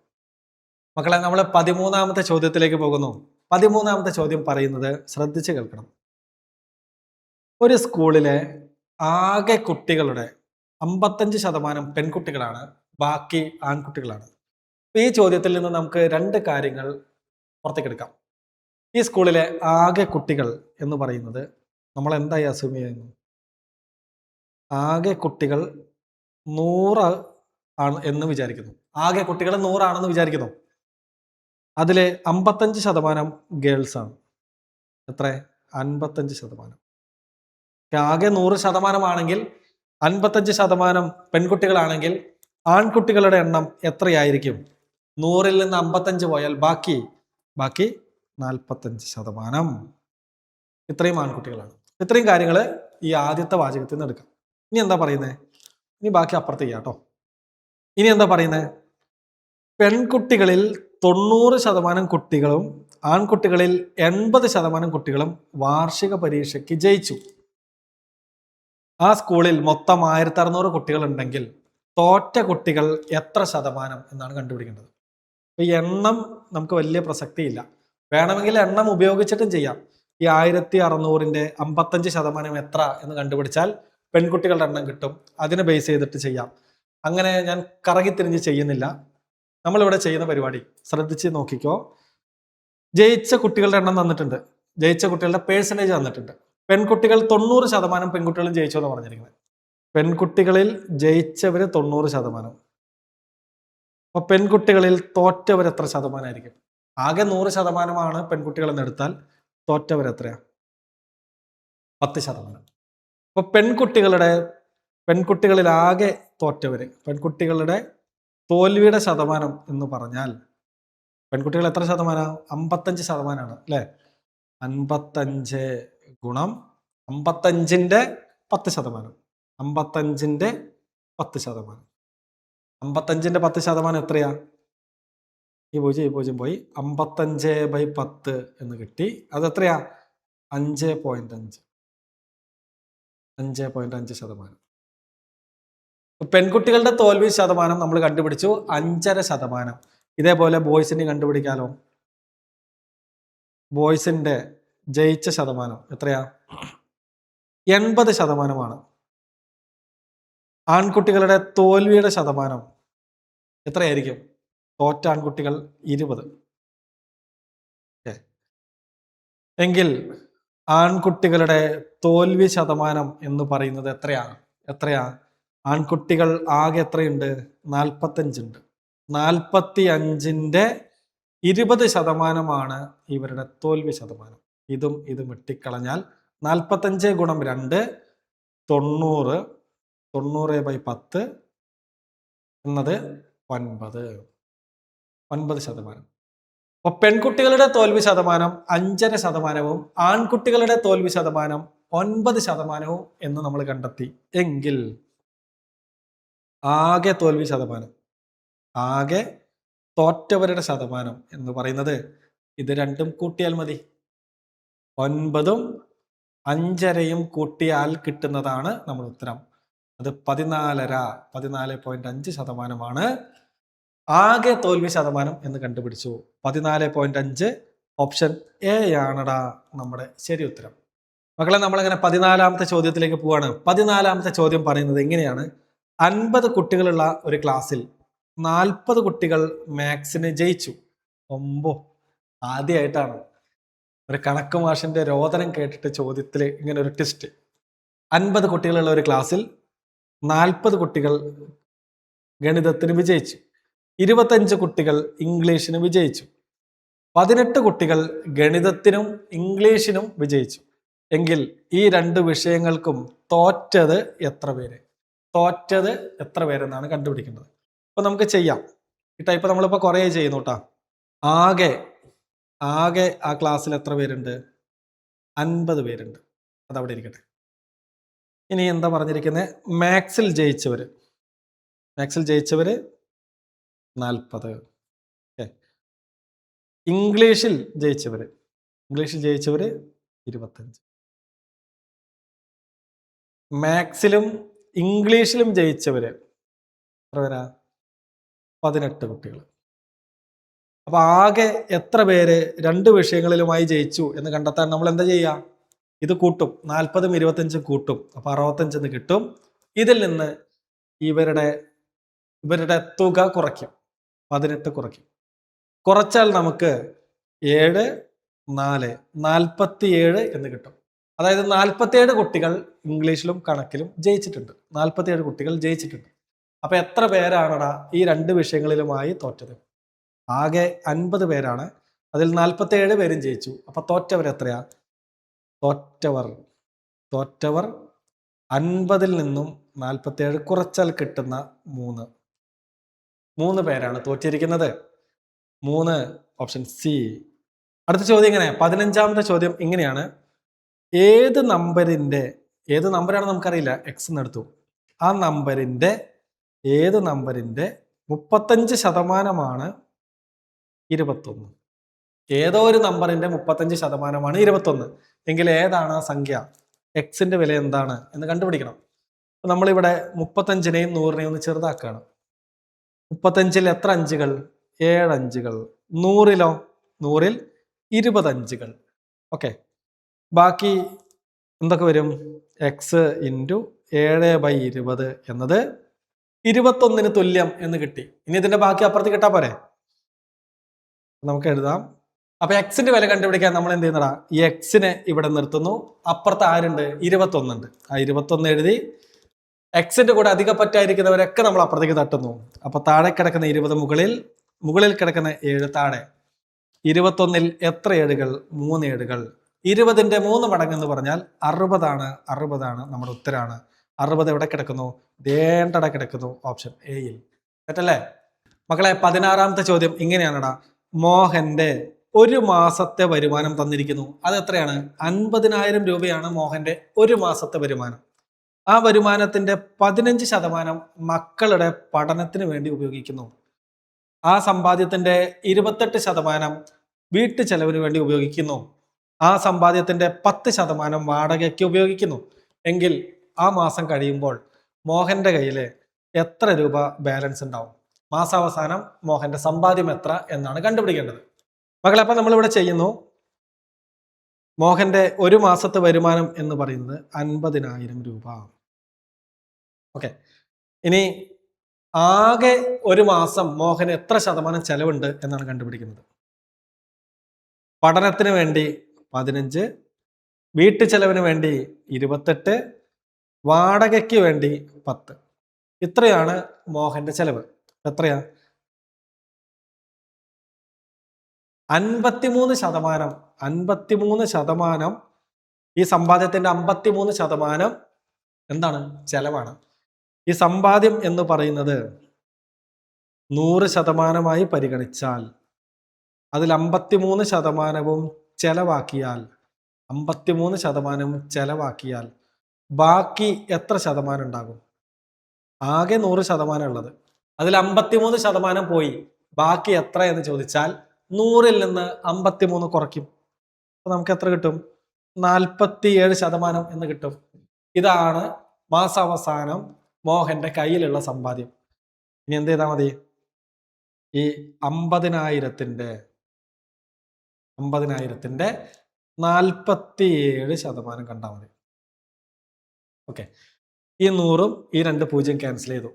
മക്കളെ, നമ്മൾ 13ാമത്തെ ചോദ്യത്തിലേക്ക് പോകുന്നു. 13ാമത്തെ ചോദ്യം പറയുന്നത് ശ്രദ്ധിച്ച് കേൾക്കണം. ഒരു സ്കൂളിലെ ആകെ കുട്ടികളുടെ 55% പെൺകുട്ടികളാണ്, ബാക്കി ആൺകുട്ടികളാണ്. ഈ ചോദ്യത്തിൽ നിന്ന് നമുക്ക് 2 കാര്യങ്ങൾ പുറത്തേക്കെടുക്കാം. ഈ സ്കൂളിലെ ആകെ കുട്ടികൾ എന്ന് പറയുന്നത് നമ്മൾ എന്തായി അസ്യൂം ചെയ്യുന്നു? ആകെ കുട്ടികൾ 100 ആണ് എന്ന് വിചാരിക്കുന്നു. ആകെ കുട്ടികൾ 100 ആണെന്ന് വിചാരിക്കുന്നു. അതിലെ 55% ഗേൾസ് ആണ്. എത്ര? 55%. ആകെ 100% ആണെങ്കിൽ 55% പെൺകുട്ടികളാണെങ്കിൽ ആൺകുട്ടികളുടെ എണ്ണം എത്രയായിരിക്കും? 100ൽ നിന്ന് 55 പോയാൽ ബാക്കി 45%. ഇത്രയും ആൺകുട്ടികളാണ്. ഇത്രയും കാര്യങ്ങൾ ഈ ആദ്യത്തെ വാചകത്തിൽ നിന്ന് എടുക്കാം. ഇനി എന്താ പറയുന്നത്? ഇനി ബാക്കി അപ്പുറത്ത് ചെയ്യാം കേട്ടോ. ഇനി എന്താ പറയുന്നത്? പെൺകുട്ടികളിൽ 90% കുട്ടികളും ആൺകുട്ടികളിൽ 80% കുട്ടികളും വാർഷിക പരീക്ഷയ്ക്ക് ജയിച്ചു. ആ സ്കൂളിൽ മൊത്തം 1600 കുട്ടികൾ ഉണ്ടെങ്കിൽ തോറ്റ കുട്ടികൾ എത്ര ശതമാനം എന്നാണ് കണ്ടുപിടിക്കേണ്ടത്. ഈ എണ്ണം നമുക്ക് വലിയ പ്രസക്തിയില്ല. വേണമെങ്കിൽ എണ്ണം ഉപയോഗിച്ചിട്ടും ചെയ്യാം. ഈ 1600ന്റെ 55% എത്ര എന്ന് കണ്ടുപിടിച്ചാൽ പെൺകുട്ടികളുടെ എണ്ണം കിട്ടും. അതിനെ ബേസ് ചെയ്തിട്ട് ചെയ്യാം. അങ്ങനെ ഞാൻ കറങ്ങിത്തിരിഞ്ഞ് ചെയ്യുന്നില്ല. നമ്മളിവിടെ ചെയ്യുന്ന പരിപാടി ശ്രദ്ധിച്ച് നോക്കിക്കോ. ജയിച്ച കുട്ടികളുടെ എണ്ണം തന്നിട്ടുണ്ട്, ജയിച്ച കുട്ടികളുടെ പേഴ്സൻറ്റേജ് തന്നിട്ടുണ്ട്. പെൺകുട്ടികൾ 90% പെൺകുട്ടികളും ജയിച്ചു എന്ന് പറഞ്ഞിരിക്കുന്നത്. പെൺകുട്ടികളിൽ ജയിച്ചവര് 90%. അപ്പൊ പെൺകുട്ടികളിൽ തോറ്റവർ എത്ര ശതമാനമായിരിക്കും? ആകെ 100% പെൺകുട്ടികൾ എന്ന് എടുത്താൽ തോറ്റവർ എത്രയാ? 10%. അപ്പൊ പെൺകുട്ടികളിൽ ആകെ തോറ്റവര്, പെൺകുട്ടികളുടെ തോൽവിയുടെ ശതമാനം എന്ന് പറഞ്ഞാൽ പെൺകുട്ടികൾ എത്ര ശതമാനം? 55% അല്ലെ? 55 ഗുണം 55ന്റെ 10%. 55ന്റെ 10%. 55ന്റെ 10% എത്രയാ? ഈ 0 പോയി 55/10 എന്ന് കിട്ടി. അത് എത്രയാ? 5.5. 5.5%. പെൺകുട്ടികളുടെ തോൽവി ശതമാനം നമ്മൾ കണ്ടുപിടിച്ചു 5.5%. ഇതേപോലെ ബോയ്സിന് കണ്ടുപിടിക്കാലോ. ബോയ്സിന്റെ ജയിച്ച ശതമാനം എത്രയാ? 80%. ആൺകുട്ടികളുടെ തോൽവിയുടെ ശതമാനം എത്രയായിരിക്കും? തോറ്റ ആൺകുട്ടികൾ 20. എങ്കിൽ ആൺകുട്ടികളുടെ തോൽവി ശതമാനം എന്ന് പറയുന്നത് എത്രയാ? ആൺകുട്ടികൾ ആകെ എത്രയുണ്ട്? 45 ഉണ്ട്. 45ന്റെ 20% ഇവരുടെ തോൽവി ശതമാനം. ഇതും വെട്ടിക്കളഞ്ഞാൽ 45 ഗുണം 2 90. 90/10 എന്നത് 9%. അപ്പൊ പെൺകുട്ടികളുടെ തോൽവി ശതമാനം 5.5%, ആൺകുട്ടികളുടെ തോൽവി ശതമാനം 9% എന്ന് നമ്മൾ കണ്ടെത്തി. എങ്കിൽ ആകെ തോൽവി ശതമാനം, ആകെ തോറ്റവരുടെ ശതമാനം എന്ന് പറയുന്നത് ഇത് രണ്ടും കൂട്ടിയാൽ മതി. 9ഉം 5.5യും കൂട്ടിയാൽ കിട്ടുന്നതാണ് നമ്മൾ ഉത്തരം. അത് 14.5% ആകെ തോൽവി ശതമാനം എന്ന് കണ്ടുപിടിച്ചു. 14.5 ഓപ്ഷൻ എ ആണടാ നമ്മുടെ ശരി ഉത്തരം. മക്കളെ, നമ്മളങ്ങനെ 14ാമത്തെ ചോദ്യത്തിലേക്ക് പോവാണ്. 14ാമത്തെ ചോദ്യം പറയുന്നത് എങ്ങനെയാണ്? 50 കുട്ടികളുള്ള ഒരു ക്ലാസ്സിൽ 40 കുട്ടികൾ മാത്സിന് ജയിച്ചു. ആദ്യമായിട്ടാണ് ഒരു കണക്ക് മാഷിന്റെ രോദനം കേട്ടിട്ട് ചോദ്യത്തിൽ ഇങ്ങനെ ഒരു ട്വിസ്റ്റ്. 50 കുട്ടികളുള്ള ഒരു ക്ലാസ്സിൽ 40 കുട്ടികൾ ഗണിതത്തിന് വിജയിച്ചു. 25 കുട്ടികൾ ഇംഗ്ലീഷിന് വിജയിച്ചു. 18 കുട്ടികൾ ഗണിതത്തിനും ഇംഗ്ലീഷിനും വിജയിച്ചു. എങ്കിൽ ഈ രണ്ട് വിഷയങ്ങൾക്കും തോറ്റത് എത്ര പേര്? തോറ്റത് എത്ര പേരെന്നാണ് കണ്ടുപിടിക്കേണ്ടത്. അപ്പൊ നമുക്ക് ചെയ്യാം. ഈ ടൈപ്പ് നമ്മളിപ്പോ കുറേ ചെയ്യുന്നു കേട്ടോ. ആകെ ആ ക്ലാസ്സിൽ എത്ര പേരുണ്ട്? 50 പേരുണ്ട്. അതവിടെ ഇരിക്കട്ടെ. ഇനി എന്താ പറഞ്ഞിരിക്കുന്നത്? മാത്സിൽ ജയിച്ചവര് 40. ഇംഗ്ലീഷിൽ ജയിച്ചവര് 25. മാത്സിലും ഇംഗ്ലീഷിലും ജയിച്ചവര് എത്ര പേരാ? 18 കുട്ടികൾ. അപ്പൊ ആകെ എത്ര പേര് രണ്ട് വിഷയങ്ങളിലുമായി ജയിച്ചു എന്ന് കണ്ടെത്താൻ നമ്മൾ എന്താ ചെയ്യുക? ഇത് കൂട്ടും. 40ഉം 25ഉം കൂട്ടും. അപ്പൊ 65 കിട്ടും. ഇതിൽ നിന്ന് ഇവരുടെ തുക കുറയ്ക്കും. 18 കുറയ്ക്കും. കുറച്ചാൽ നമുക്ക് 7, 4, 47 എന്ന് കിട്ടും. അതായത് 47 കുട്ടികൾ ഇംഗ്ലീഷിലും കണക്കിലും ജയിച്ചിട്ടുണ്ട്. 47 കുട്ടികൾ ജയിച്ചിട്ടുണ്ട്. അപ്പൊ എത്ര പേരാണടാ ഈ രണ്ട് വിഷയങ്ങളിലുമായി തോറ്റത്? ആകെ 50 പേരാണ്. അതിൽ 47 പേരും ജയിച്ചു. അപ്പൊ തോറ്റവർ എത്രയാ? തോറ്റവർ 50-ൽ നിന്നും 47 കുറച്ചാൽ കിട്ടുന്ന 3 പേരാണ് തോറ്റിരിക്കുന്നത്. 3, ഓപ്ഷൻ സി. അടുത്ത ചോദ്യം ഇങ്ങനെ, 15ാമത്തെ ചോദ്യം ഇങ്ങനെയാണ്. ഏത് നമ്പറാണ് നമുക്കറിയില്ല, എക്സ് എന്നെടുത്തു. ആ നമ്പറിന്റെ ഏത് നമ്പറിന്റെ 35% 21? ഏതോ ഒരു നമ്പറിന്റെ 35% 21 എങ്കിൽ ഏതാണ് ആ സംഖ്യ? എക്സിന്റെ വില എന്താണ് എന്ന് കണ്ടുപിടിക്കണം. നമ്മളിവിടെ 35നെയും 100നെയും ഒന്ന് ചെറുതാക്കുകയാണ്. 35ൽ എത്ര അഞ്ചുകൾ? 7 അഞ്ചുകൾ. 100ൽ 20 അഞ്ചുകൾ. ഓക്കെ, ബാക്കി എന്തൊക്കെ വരും? എക്സ് ഇൻറ്റു 7/20 എന്നത് 21 തുല്യം എന്ന് കിട്ടി. ഇനി ഇതിന്റെ ബാക്കി അപ്പുറത്ത് കിട്ടാ പോരെ? നമുക്ക് എഴുതാം. അപ്പൊ എക്സിന്റെ വില കണ്ടുപിടിക്കാൻ നമ്മൾ എന്ത് ചെയ്യുന്നടാ? ഈ എക്സിനെ ഇവിടെ നിർത്തുന്നു. അപ്പുറത്ത് ആരുണ്ട്? 21 ഉണ്ട്. ആ 21 എഴുതി. എക്സിന്റെ കൂടെ അധിക പറ്റായിരിക്കുന്നവരൊക്കെ നമ്മൾ അപ്പുറത്തേക്ക് തട്ടുന്നു. അപ്പൊ താഴെ കിടക്കുന്ന 20 മുകളിൽ കിടക്കുന്ന 7 താഴെ. 21ൽ എത്ര ഏടുകൾ? 3 ഏടുകൾ. 20ന്റെ 3 മടങ്ങ് എന്ന് പറഞ്ഞാൽ 60 നമ്മുടെ ഉത്തരാണ്. 60 എവിടെ കിടക്കുന്നു? ദേണ്ടട കിടക്കുന്നു, ഓപ്ഷൻ എയിൽ. തെറ്റല്ലേ മക്കളെ? 16ാമത്തെ ചോദ്യം ഇങ്ങനെയാണടാ. മോഹന്റെ ഒരു മാസത്തെ വരുമാനം തന്നിരിക്കുന്നു. അത് എത്രയാണ്? 50,000 രൂപയാണ് മോഹന്റെ ഒരു മാസത്തെ വരുമാനം. ആ വരുമാനത്തിന്റെ 15% മക്കളുടെ പഠനത്തിന് വേണ്ടി ഉപയോഗിക്കുന്നു. ആ സമ്പാദ്യത്തിന്റെ 28% വീട്ടു ചെലവിന് വേണ്ടി ഉപയോഗിക്കുന്നു. ആ സമ്പാദ്യത്തിന്റെ 10% വാടകയ്ക്ക് ഉപയോഗിക്കുന്നു. എങ്കിൽ ആ മാസം കഴിയുമ്പോൾ മോഹന്റെ കയ്യിൽ എത്ര രൂപ ബാലൻസ് ഉണ്ടാവും? മാസാവസാനം മോഹന്റെ സമ്പാദ്യം എത്ര എന്നാണ് കണ്ടുപിടിക്കേണ്ടത്. മക്കളെ, അപ്പൊ നമ്മളിവിടെ ചെയ്യുന്നു. മോഹന്റെ ഒരു മാസത്തെ വരുമാനം എന്ന് പറയുന്നത് 50,000 രൂപ. ഓക്കെ, ഇനി ആകെ ഒരു മാസം മോഹന് എത്ര ശതമാനം ചെലവുണ്ട് എന്നാണ് കണ്ടുപിടിക്കുന്നത്. പഠനത്തിന് വേണ്ടി 15, വീട്ടു ചെലവിന് വേണ്ടി 28, വാടകയ്ക്ക് വേണ്ടി 10. ഇത്രയാണ് മോഹന്റെ ചെലവ്. എത്രയാ? 53%. ഈ സമ്പാദ്യത്തിന്റെ 53% എന്താണ്? ചെലവാണ്. ഈ സമ്പാദ്യം എന്ന് പറയുന്നത് 100% പരിഗണിച്ചാൽ അതിൽ 53% ചെലവാക്കിയാൽ ബാക്കി എത്ര ശതമാനം ഉണ്ടാകും? ആകെ 100% ഉള്ളത്. അതിൽ 53% പോയി. ബാക്കി എത്ര എന്ന് ചോദിച്ചാൽ 100ൽ നിന്ന് 53 കുറയ്ക്കും. അപ്പൊ നമുക്ക് എത്ര കിട്ടും? 47% എന്ന് കിട്ടും. ഇതാണ് മാസാവസാനം മോഹന്റെ കയ്യിലുള്ള സമ്പാദ്യം. ഇനി എന്ത് ചെയ്താൽ മതി? ഈ 50,000ന്റെ 47% കണ്ടാൽ മതി. ഓക്കെ, ഈ 100ഉം ഈ 2 0 ക്യാൻസൽ ചെയ്തു.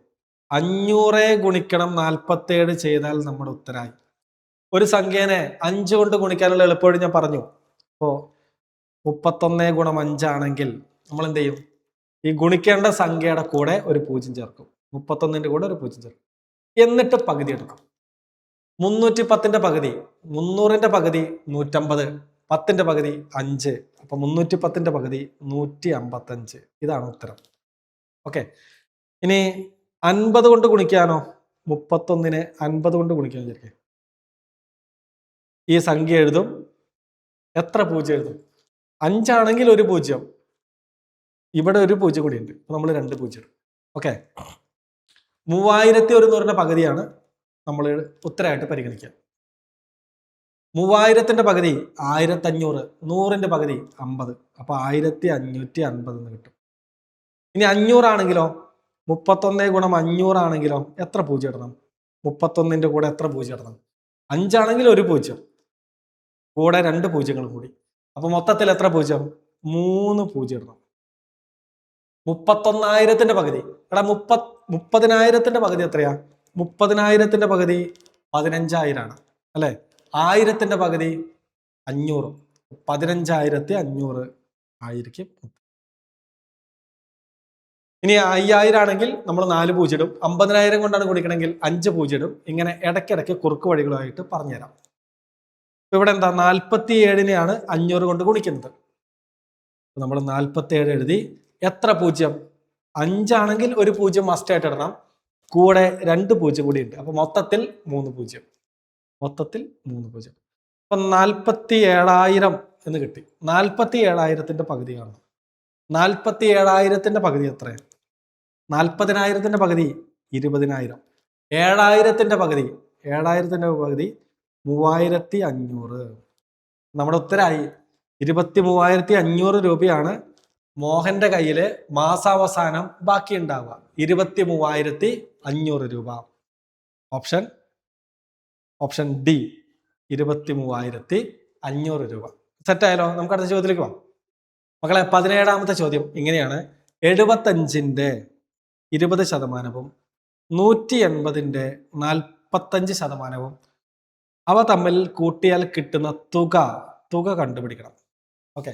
500 ഗുണിക്കണം 47 ചെയ്താൽ നമ്മുടെ ഉത്തരായി. ഒരു സംഖ്യേനെ 5 കൊണ്ട് ഗുണിക്കാനുള്ള എളുപ്പവഴി ഞാൻ പറഞ്ഞു. അപ്പോ 31 ഗുണം 5 ആണെങ്കിൽ നമ്മൾ എന്ത് ചെയ്യും? ഈ ഗുണിക്കേണ്ട സംഖ്യയുടെ കൂടെ ഒരു 0 ചേർക്കും. 31ന്റെ കൂടെ ഒരു 0 ചേർക്കും. എന്നിട്ട് പകുതി എടുക്കും. 310ന്റെ പകുതി 300ന്റെ പകുതി 150, 10ന്റെ പകുതി 5. അപ്പൊ 310ന്റെ പകുതി 155. ഇതാണ് ഉത്തരം. ഓക്കെ. ഇനി 50 കൊണ്ട് ഗുണിക്കാനോ? 31നെ 50 കൊണ്ട് ഗുണിക്കാൻ വിചാരിക്കുക. ഈ സംഖ്യ എഴുതും. എത്ര പൂജ്യം എഴുതും? 5 ആണെങ്കിൽ ഒരു പൂജ്യം, ഇവിടെ ഒരു പൂജ്യം കൂടി ഉണ്ട്. നമ്മൾ 2 പൂജ്യം. ഓക്കെ. 3100ന്റെ പകുതിയാണ് നമ്മൾ ഉത്തരമായിട്ട് പരിഗണിക്കുക. 3000ന്റെ പകുതി 1500, 100ന്റെ പകുതി 50. അപ്പൊ 1550 എന്ന് കിട്ടും. ഇനി 500 ആണെങ്കിലോ? 31 ഗുണം 500 ആണെങ്കിലോ എത്ര പൂജ്യം ഇടണം? 31ന്റെ കൂടെ എത്ര പൂജ്യം ഇടണം? 5 ആണെങ്കിൽ ഒരു പൂജ്യം, കൂടെ 2 പൂജ്യങ്ങൾ കൂടി. അപ്പൊ മൊത്തത്തിൽ എത്ര പൂജ്യം? 3 പൂജ്യം ഇടണം. 31,000ന്റെ പകുതി. എടാ 30,000ന്റെ പകുതി എത്രയാ? 30,000ന്റെ പകുതി 15,000 ആണ് അല്ലെ? 1000ന്റെ പകുതി 500. 15,500 ആയിരിക്കും. ഇനി 5000 ആണെങ്കിൽ നമ്മൾ 4 പൂജ്യം ഇടും. 50,000 കൊണ്ടാണ് കുടിക്കണമെങ്കിൽ 5 പൂജ്യം ഇടും. ഇങ്ങനെ ഇടയ്ക്കിടയ്ക്ക് കുറുക്ക് വഴികളായിട്ട് പറഞ്ഞുതരാം. ഇവിടെ എന്താ? 47നെയാണ് 500 കൊണ്ട് ഗുണിക്കുന്നത്. നമ്മൾ 47 എഴുതി. എത്ര പൂജ്യം? 5 ആണെങ്കിൽ ഒരു പൂജ്യം മസ്റ്റായിട്ട് ഇടണം, കൂടെ 2 പൂജ്യം കൂടി ഉണ്ട്. അപ്പൊ മൊത്തത്തിൽ 3 പൂജ്യം. മൊത്തത്തിൽ 3 പൂജ്യം. അപ്പൊ 47,000 എന്ന് കിട്ടി. 47,000ന്റെ പകുതി കാണണം. 47,000ന്റെ പകുതി എത്ര? 40,000ന്റെ പകുതി 20,000. 7,000ന്റെ പകുതി 3,500. നമ്മുടെ ഉത്തരായി. 23,500 രൂപയാണ് മോഹന്റെ കയ്യില് മാസാവസാനം ബാക്കി ഉണ്ടാവുക. 23,500 രൂപ. ഓപ്ഷൻ ഡി 23,500 രൂപ. സെറ്റായാലോ? നമുക്ക് അടുത്ത ചോദ്യത്തിലേക്ക് പോവാം. മക്കളെ, 17ാമത്തെ ചോദ്യം ഇങ്ങനെയാണ്. 75ന്റെ 20% 180ന്റെ 45% അവ തമ്മിൽ കൂട്ടിയാൽ കിട്ടുന്ന തുക കണ്ടുപിടിക്കണം. ഓക്കെ.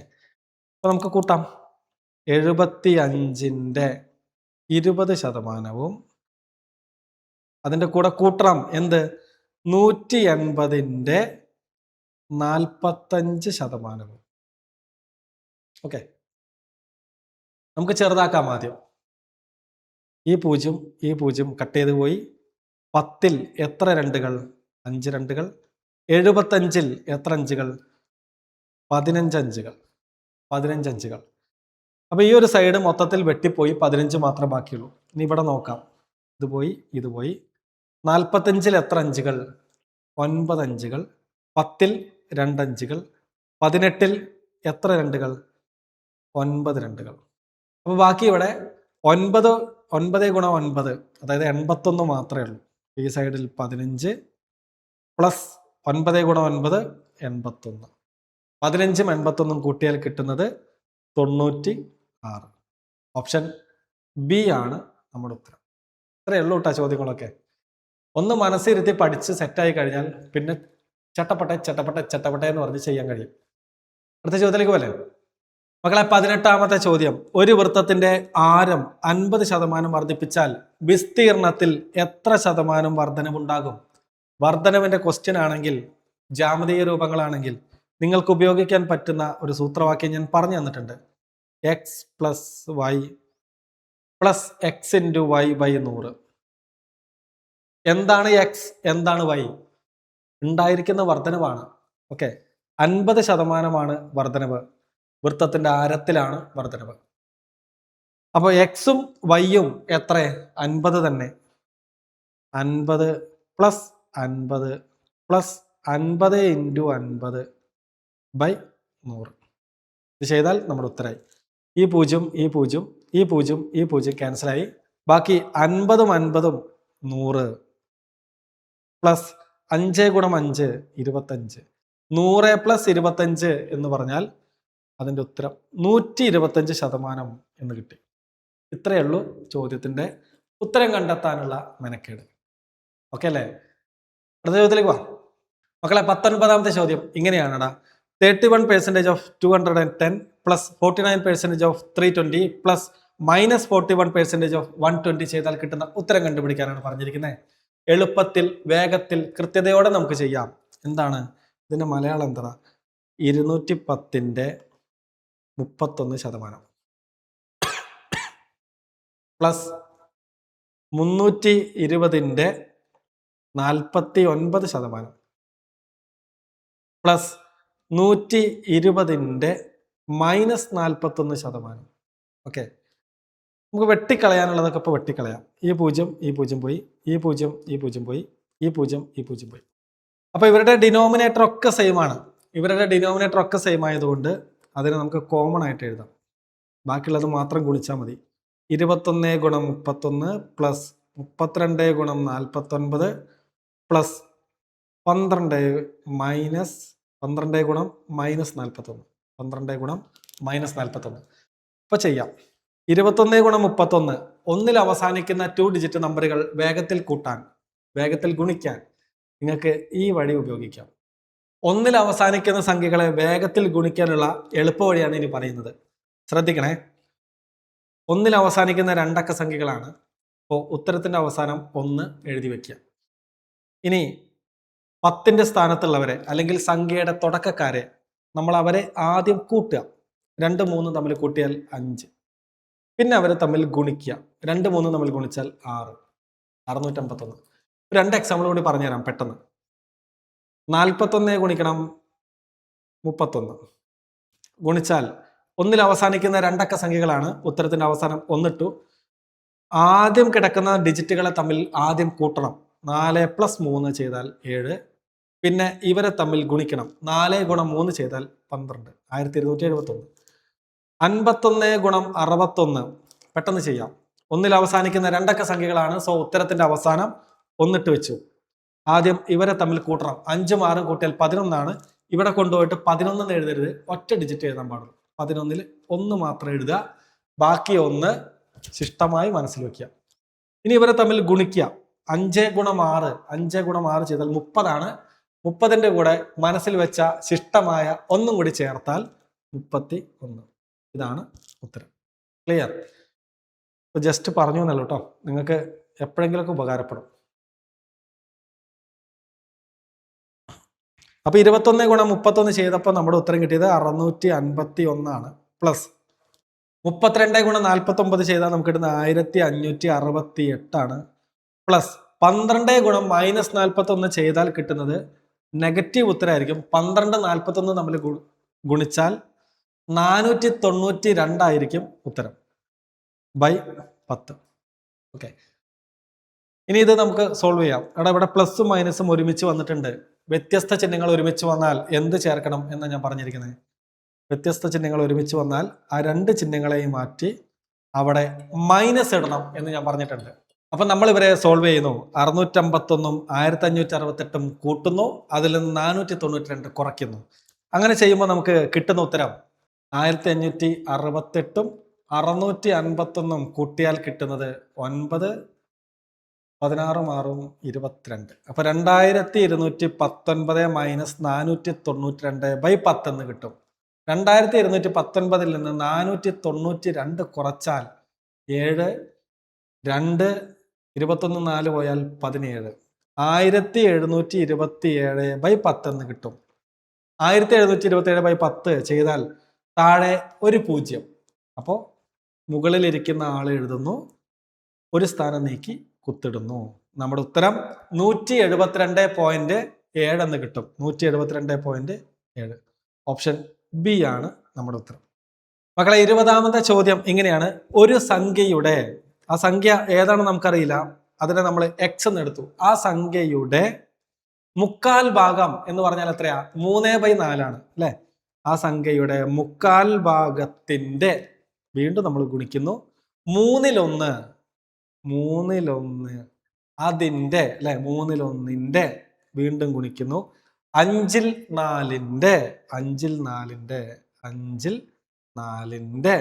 അപ്പൊ നമുക്ക് കൂട്ടാം. 75ന്റെ 20% അതിന്റെ കൂടെ കൂട്ടണം എന്ത്? 180ന്റെ 45%. ഓക്കെ. നമുക്ക് ചെറുതാക്കാം ആദ്യം. ഈ പൂജ്യം കട്ട് ചെയ്ത് പോയി. 10ൽ എത്ര രണ്ടുകൾ? 5 രണ്ടുകൾ. 75ൽ എത്ര അഞ്ചുകൾ? 15 അഞ്ചുകൾ. 15 അഞ്ചുകൾ. അപ്പൊ ഈ ഒരു സൈഡ് മൊത്തത്തിൽ വെട്ടിപ്പോയി, 15 മാത്രമേ ബാക്കിയുള്ളൂ. ഇനി ഇവിടെ നോക്കാം. ഇത് പോയി. 45ൽ എത്ര അഞ്ചുകൾ? 9 അഞ്ചുകൾ. 10ൽ 2 അഞ്ചുകൾ. 18ൽ എത്ര രണ്ടുകൾ? 9 രണ്ടുകൾ. അപ്പൊ ബാക്കി ഇവിടെ 9 ഗുണം 9, അതായത് 81 മാത്രമേ ഉള്ളൂ. ഈ സൈഡിൽ 15 പ്ലസ് 9 ഗുണം 9 81. 15ഉം 81ഉം കൂട്ടിയാൽ കിട്ടുന്നത് 96. ഓപ്ഷൻ ബി ആണ് നമ്മുടെ ഉത്തരം. ഇത്രയേ ഉള്ളൂ കേട്ടോ ചോദ്യങ്ങളൊക്കെ. ഒന്ന് മനസ്സിരുത്തി പഠിച്ച് സെറ്റായി കഴിഞ്ഞാൽ പിന്നെ ചട്ടപ്പെട്ട എന്ന് പറഞ്ഞ് ചെയ്യാൻ കഴിയും. അടുത്ത ചോദ്യത്തിലേക്ക് പോലെ മക്കളെ, 18ാമത്തെ ചോദ്യം. ഒരു വൃത്തത്തിന്റെ ആരം 50% വർദ്ധിപ്പിച്ചാൽ വിസ്തീർണത്തിൽ എത്ര ശതമാനം വർധനവുണ്ടാകും? വർധനവിന്റെ ക്വസ്റ്റ്യൻ ആണെങ്കിൽ, ജാമിതീയ രൂപങ്ങളാണെങ്കിൽ നിങ്ങൾക്ക് ഉപയോഗിക്കാൻ പറ്റുന്ന ഒരു സൂത്രവാക്യം ഞാൻ പറഞ്ഞു തന്നിട്ടുണ്ട്. x + y + x × y / 100. എന്താണ് x, എന്താണ് y? ഉണ്ടായിരിക്കുന്ന വർധനവാണ്. ഓക്കെ. 50% വർധനവ്. വൃത്തത്തിന്റെ ആരത്തിലാണ് വർധനവ്. അപ്പൊ എക്സും വൈയും എത്ര? 50 തന്നെ. 50 + 50 + 50 × 50 / 100. ഇത് ചെയ്താൽ നമ്മുടെ ഉത്തരമായി. ഈ പൂജ്യം ക്യാൻസലായി. ബാക്കി 50ഉം 50ഉം 100 പ്ലസ് 5 ഗുണം 5 25. 100 + 25 എന്ന് പറഞ്ഞാൽ അതിൻ്റെ ഉത്തരം 125% എന്ന് കിട്ടി. ഇത്രയേ ഉള്ളൂ ചോദ്യത്തിന്റെ ഉത്തരം കണ്ടെത്താനുള്ള മെനക്കേട്. ഓക്കെ അല്ലേ? അടുത്ത ചോദ്യത്തിലേക്ക് പോവാം മക്കളെ. 19ാമത്തെ ചോദ്യം ഇങ്ങനെയാണടാ. 31% of 210 plus 49% of 320 plus -41% of 120 ചെയ്താൽ കിട്ടുന്ന ഉത്തരം കണ്ടുപിടിക്കാനാണ് പറഞ്ഞിരിക്കുന്നത്. എളുപ്പത്തിൽ വേഗത്തിൽ കൃത്യതയോടെ നമുക്ക് ചെയ്യാം. എന്താണ് ഇതിന്റെ മലയാളം? എന്താ? 210ന്റെ 31% പ്ലസ് 320ന്റെ 49% പ്ലസ് 120ന്റെ -41%. ഓക്കെ, നമുക്ക് വെട്ടിക്കളയാനുള്ളതൊക്കെ ഇപ്പോൾ വെട്ടിക്കളയാം. ഈ 0 പോയി, ഈ 0 പോയി, ഈ 0 പോയി. അപ്പോൾ ഇവരുടെ ഡിനോമിനേറ്റർ ഒക്കെ സെയിം ആണ്. ആയതുകൊണ്ട് അതിനെ നമുക്ക് കോമൺ ആയിട്ട് എഴുതാം. ബാക്കിയുള്ളത് മാത്രം ഗുണിച്ചാൽ മതി. 21 ഗുണം 31 പ്ലസ് 32 ഗുണം 49 പ്ലസ് 12 ഗുണം -41. 12 ഗുണം -41. ഇപ്പോൾ ചെയ്യാം. 21 ഗുണം 31, ഒന്നിൽ അവസാനിക്കുന്ന 2 ഡിജിറ്റ് നമ്പറുകൾ വേഗത്തിൽ കൂട്ടാൻ, വേഗത്തിൽ ഗുണിക്കാൻ നിങ്ങൾക്ക് ഈ വഴി ഉപയോഗിക്കാം. ഒന്നിൽ അവസാനിക്കുന്ന സംഖ്യകളെ വേഗത്തിൽ ഗുണിക്കാനുള്ള എളുപ്പ വഴിയാണ് ഇനി പറയുന്നത്. ശ്രദ്ധിക്കണേ, ഒന്നിൽ അവസാനിക്കുന്ന 2 അക്ക സംഖ്യകളാണ്. അപ്പോൾ ഉത്തരത്തിന്റെ അവസാനം 1 എഴുതി വെക്കുക. ഇനി 10ന്റെ സ്ഥാനത്തുള്ളവരെ അല്ലെങ്കിൽ സംഖ്യയുടെ തുടക്കക്കാരെ നമ്മൾ അവരെ ആദ്യം കൂട്ടുക. 2, 3 തമ്മിൽ കൂട്ടിയാൽ 5. പിന്നെ അവരെ തമ്മിൽ ഗുണിക്കുക. 2, 3 തമ്മിൽ ഗുണിച്ചാൽ 6. 651. 2 എക്സാമ്പിൾ കൂടി പറഞ്ഞുതരാം പെട്ടെന്ന്. 41 ഗുണിക്കണം 31 ഗുണിച്ചാൽ ഒന്നിൽ അവസാനിക്കുന്ന 2 അക്ക സംഖ്യകളാണ്. ഉത്തരത്തിന്റെ അവസാനം 1 ഇട്ടു. ആദ്യം കിടക്കുന്ന ഡിജിറ്റുകളെ തമ്മിൽ ആദ്യം കൂട്ടണം. 4 + 3 ചെയ്താൽ 7. പിന്നെ ഇവരെ തമ്മിൽ ഗുണിക്കണം. 4 ഗുണം 3 ചെയ്താൽ 12. 1271. 51 ഗുണം 61 പെട്ടെന്ന് ചെയ്യാം. ഒന്നിൽ അവസാനിക്കുന്ന 2 അക്ക സംഖ്യകളാണ്. സോ ഉത്തരത്തിന്റെ അവസാനം 1 ഇട്ട് വെച്ചു. ആദ്യം ഇവരെ തമ്മിൽ കൂട്ടണം. 5ഉം 6ഉം കൂട്ടിയാൽ 11 ആണ്. ഇവിടെ കൊണ്ടുപോയിട്ട് 11 എഴുതരുത്, ഒറ്റ ഡിജിറ്റ് എഴുതാൻ പാടുള്ളൂ. 11ൽ 1 മാത്രം എഴുതുക, ബാക്കി 1 ശിഷ്ടമായി മനസ്സിൽ വെക്കുക. ഇനി ഇവരെ തമ്മിൽ ഗുണിക്കുക. 5 ഗുണം 6 ചെയ്താൽ 30 ആണ്. 30ന്റെ കൂടെ മനസ്സിൽ വെച്ച ശിഷ്ടമായ 1 കൂടി ചേർത്താൽ 31. ഇതാണ് ഉത്തരം. ക്ലിയർ? ജസ്റ്റ് പറഞ്ഞു എന്നല്ലോ കേട്ടോ, നിങ്ങൾക്ക് എപ്പോഴെങ്കിലൊക്കെ ഉപകാരപ്പെടും. അപ്പൊ 21 ഗുണം 31 ചെയ്തപ്പോൾ നമ്മുടെ ഉത്തരം കിട്ടിയത് 651 ആണ്. പ്ലസ് 32 ഗുണം 49 ചെയ്താൽ നമുക്ക് കിട്ടുന്നത് 1568 ആണ്. പ്ലസ് 12 ഗുണം -41 ചെയ്താൽ കിട്ടുന്നത് നെഗറ്റീവ് ഉത്തരമായിരിക്കും. 12, 41 തമ്മിൽ ഗുണിച്ചാൽ 492 ആയിരിക്കും ഉത്തരം. ബൈ 10. ഓക്കെ, ഇനി ഇത് നമുക്ക് സോൾവ് ചെയ്യാം. ഇവിടെ പ്ലസും മൈനസും ഒരുമിച്ച് വന്നിട്ടുണ്ട്. വ്യത്യസ്ത ചിഹ്നങ്ങൾ ഒരുമിച്ച് വന്നാൽ എന്ത് ചേർക്കണം എന്ന് ഞാൻ പറഞ്ഞിരിക്കുന്നത്. വ്യത്യസ്ത ചിഹ്നങ്ങൾ ഒരുമിച്ച് വന്നാൽ ആ 2 ചിഹ്നങ്ങളെയും മാറ്റി അവിടെ മൈനസ് ഇടണം എന്ന് ഞാൻ പറഞ്ഞിട്ടുണ്ട്. അപ്പൊ നമ്മൾ ഇവരെ സോൾവ് ചെയ്യുന്നു. 651ഉം 1568ഉം കൂട്ടുന്നു, അതിൽ നിന്ന് 492 കുറയ്ക്കുന്നു. അങ്ങനെ ചെയ്യുമ്പോൾ നമുക്ക് കിട്ടുന്ന ഉത്തരം 1568ഉം 651ഉം കൂട്ടിയാൽ കിട്ടുന്നത് 9, 16, 6, 22. അപ്പൊ 2219 മൈനസ് 492 ബൈ 10 എന്ന് കിട്ടും. 2219 നിന്ന് 492 കുറച്ചാൽ 7, 2, 21, 4 പോയാൽ 17. 1727 ബൈ 10 എന്ന് കിട്ടും. 1727 ബൈ 10 ചെയ്താൽ താഴെ ഒരു 0. അപ്പോൾ മുകളിലിരിക്കുന്ന ആൾ എഴുതുന്നു, ഒരു സ്ഥാനം നീക്കി കുത്തിടുന്നു. നമ്മുടെ ഉത്തരം 172.7 എന്ന് കിട്ടും. 172.7. ഓപ്ഷൻ ബി ആണ് നമ്മുടെ ഉത്തരം. മക്കളെ, 20ാമത്തെ ചോദ്യം ഇങ്ങനെയാണ്. ഒരു സംഖ്യയുടെ, ആ സംഖ്യ ഏതാണ് നമുക്കറിയില്ല, അതിനെ നമ്മൾ എക്സ് എന്ന് എടുത്തു. ആ സംഖ്യയുടെ മുക്കാൽ ഭാഗം എന്ന് പറഞ്ഞാൽ എത്രയാ? 3/4 ആണ് അല്ലെ? ആ സംഖ്യയുടെ മുക്കാൽ ഭാഗത്തിന്റെ, വീണ്ടും നമ്മൾ ഗുണിക്കുന്നു, 1/3 അതിന്റെ അല്ലെ, 1/3 വീണ്ടും ഗുണിക്കുന്നു, 5/4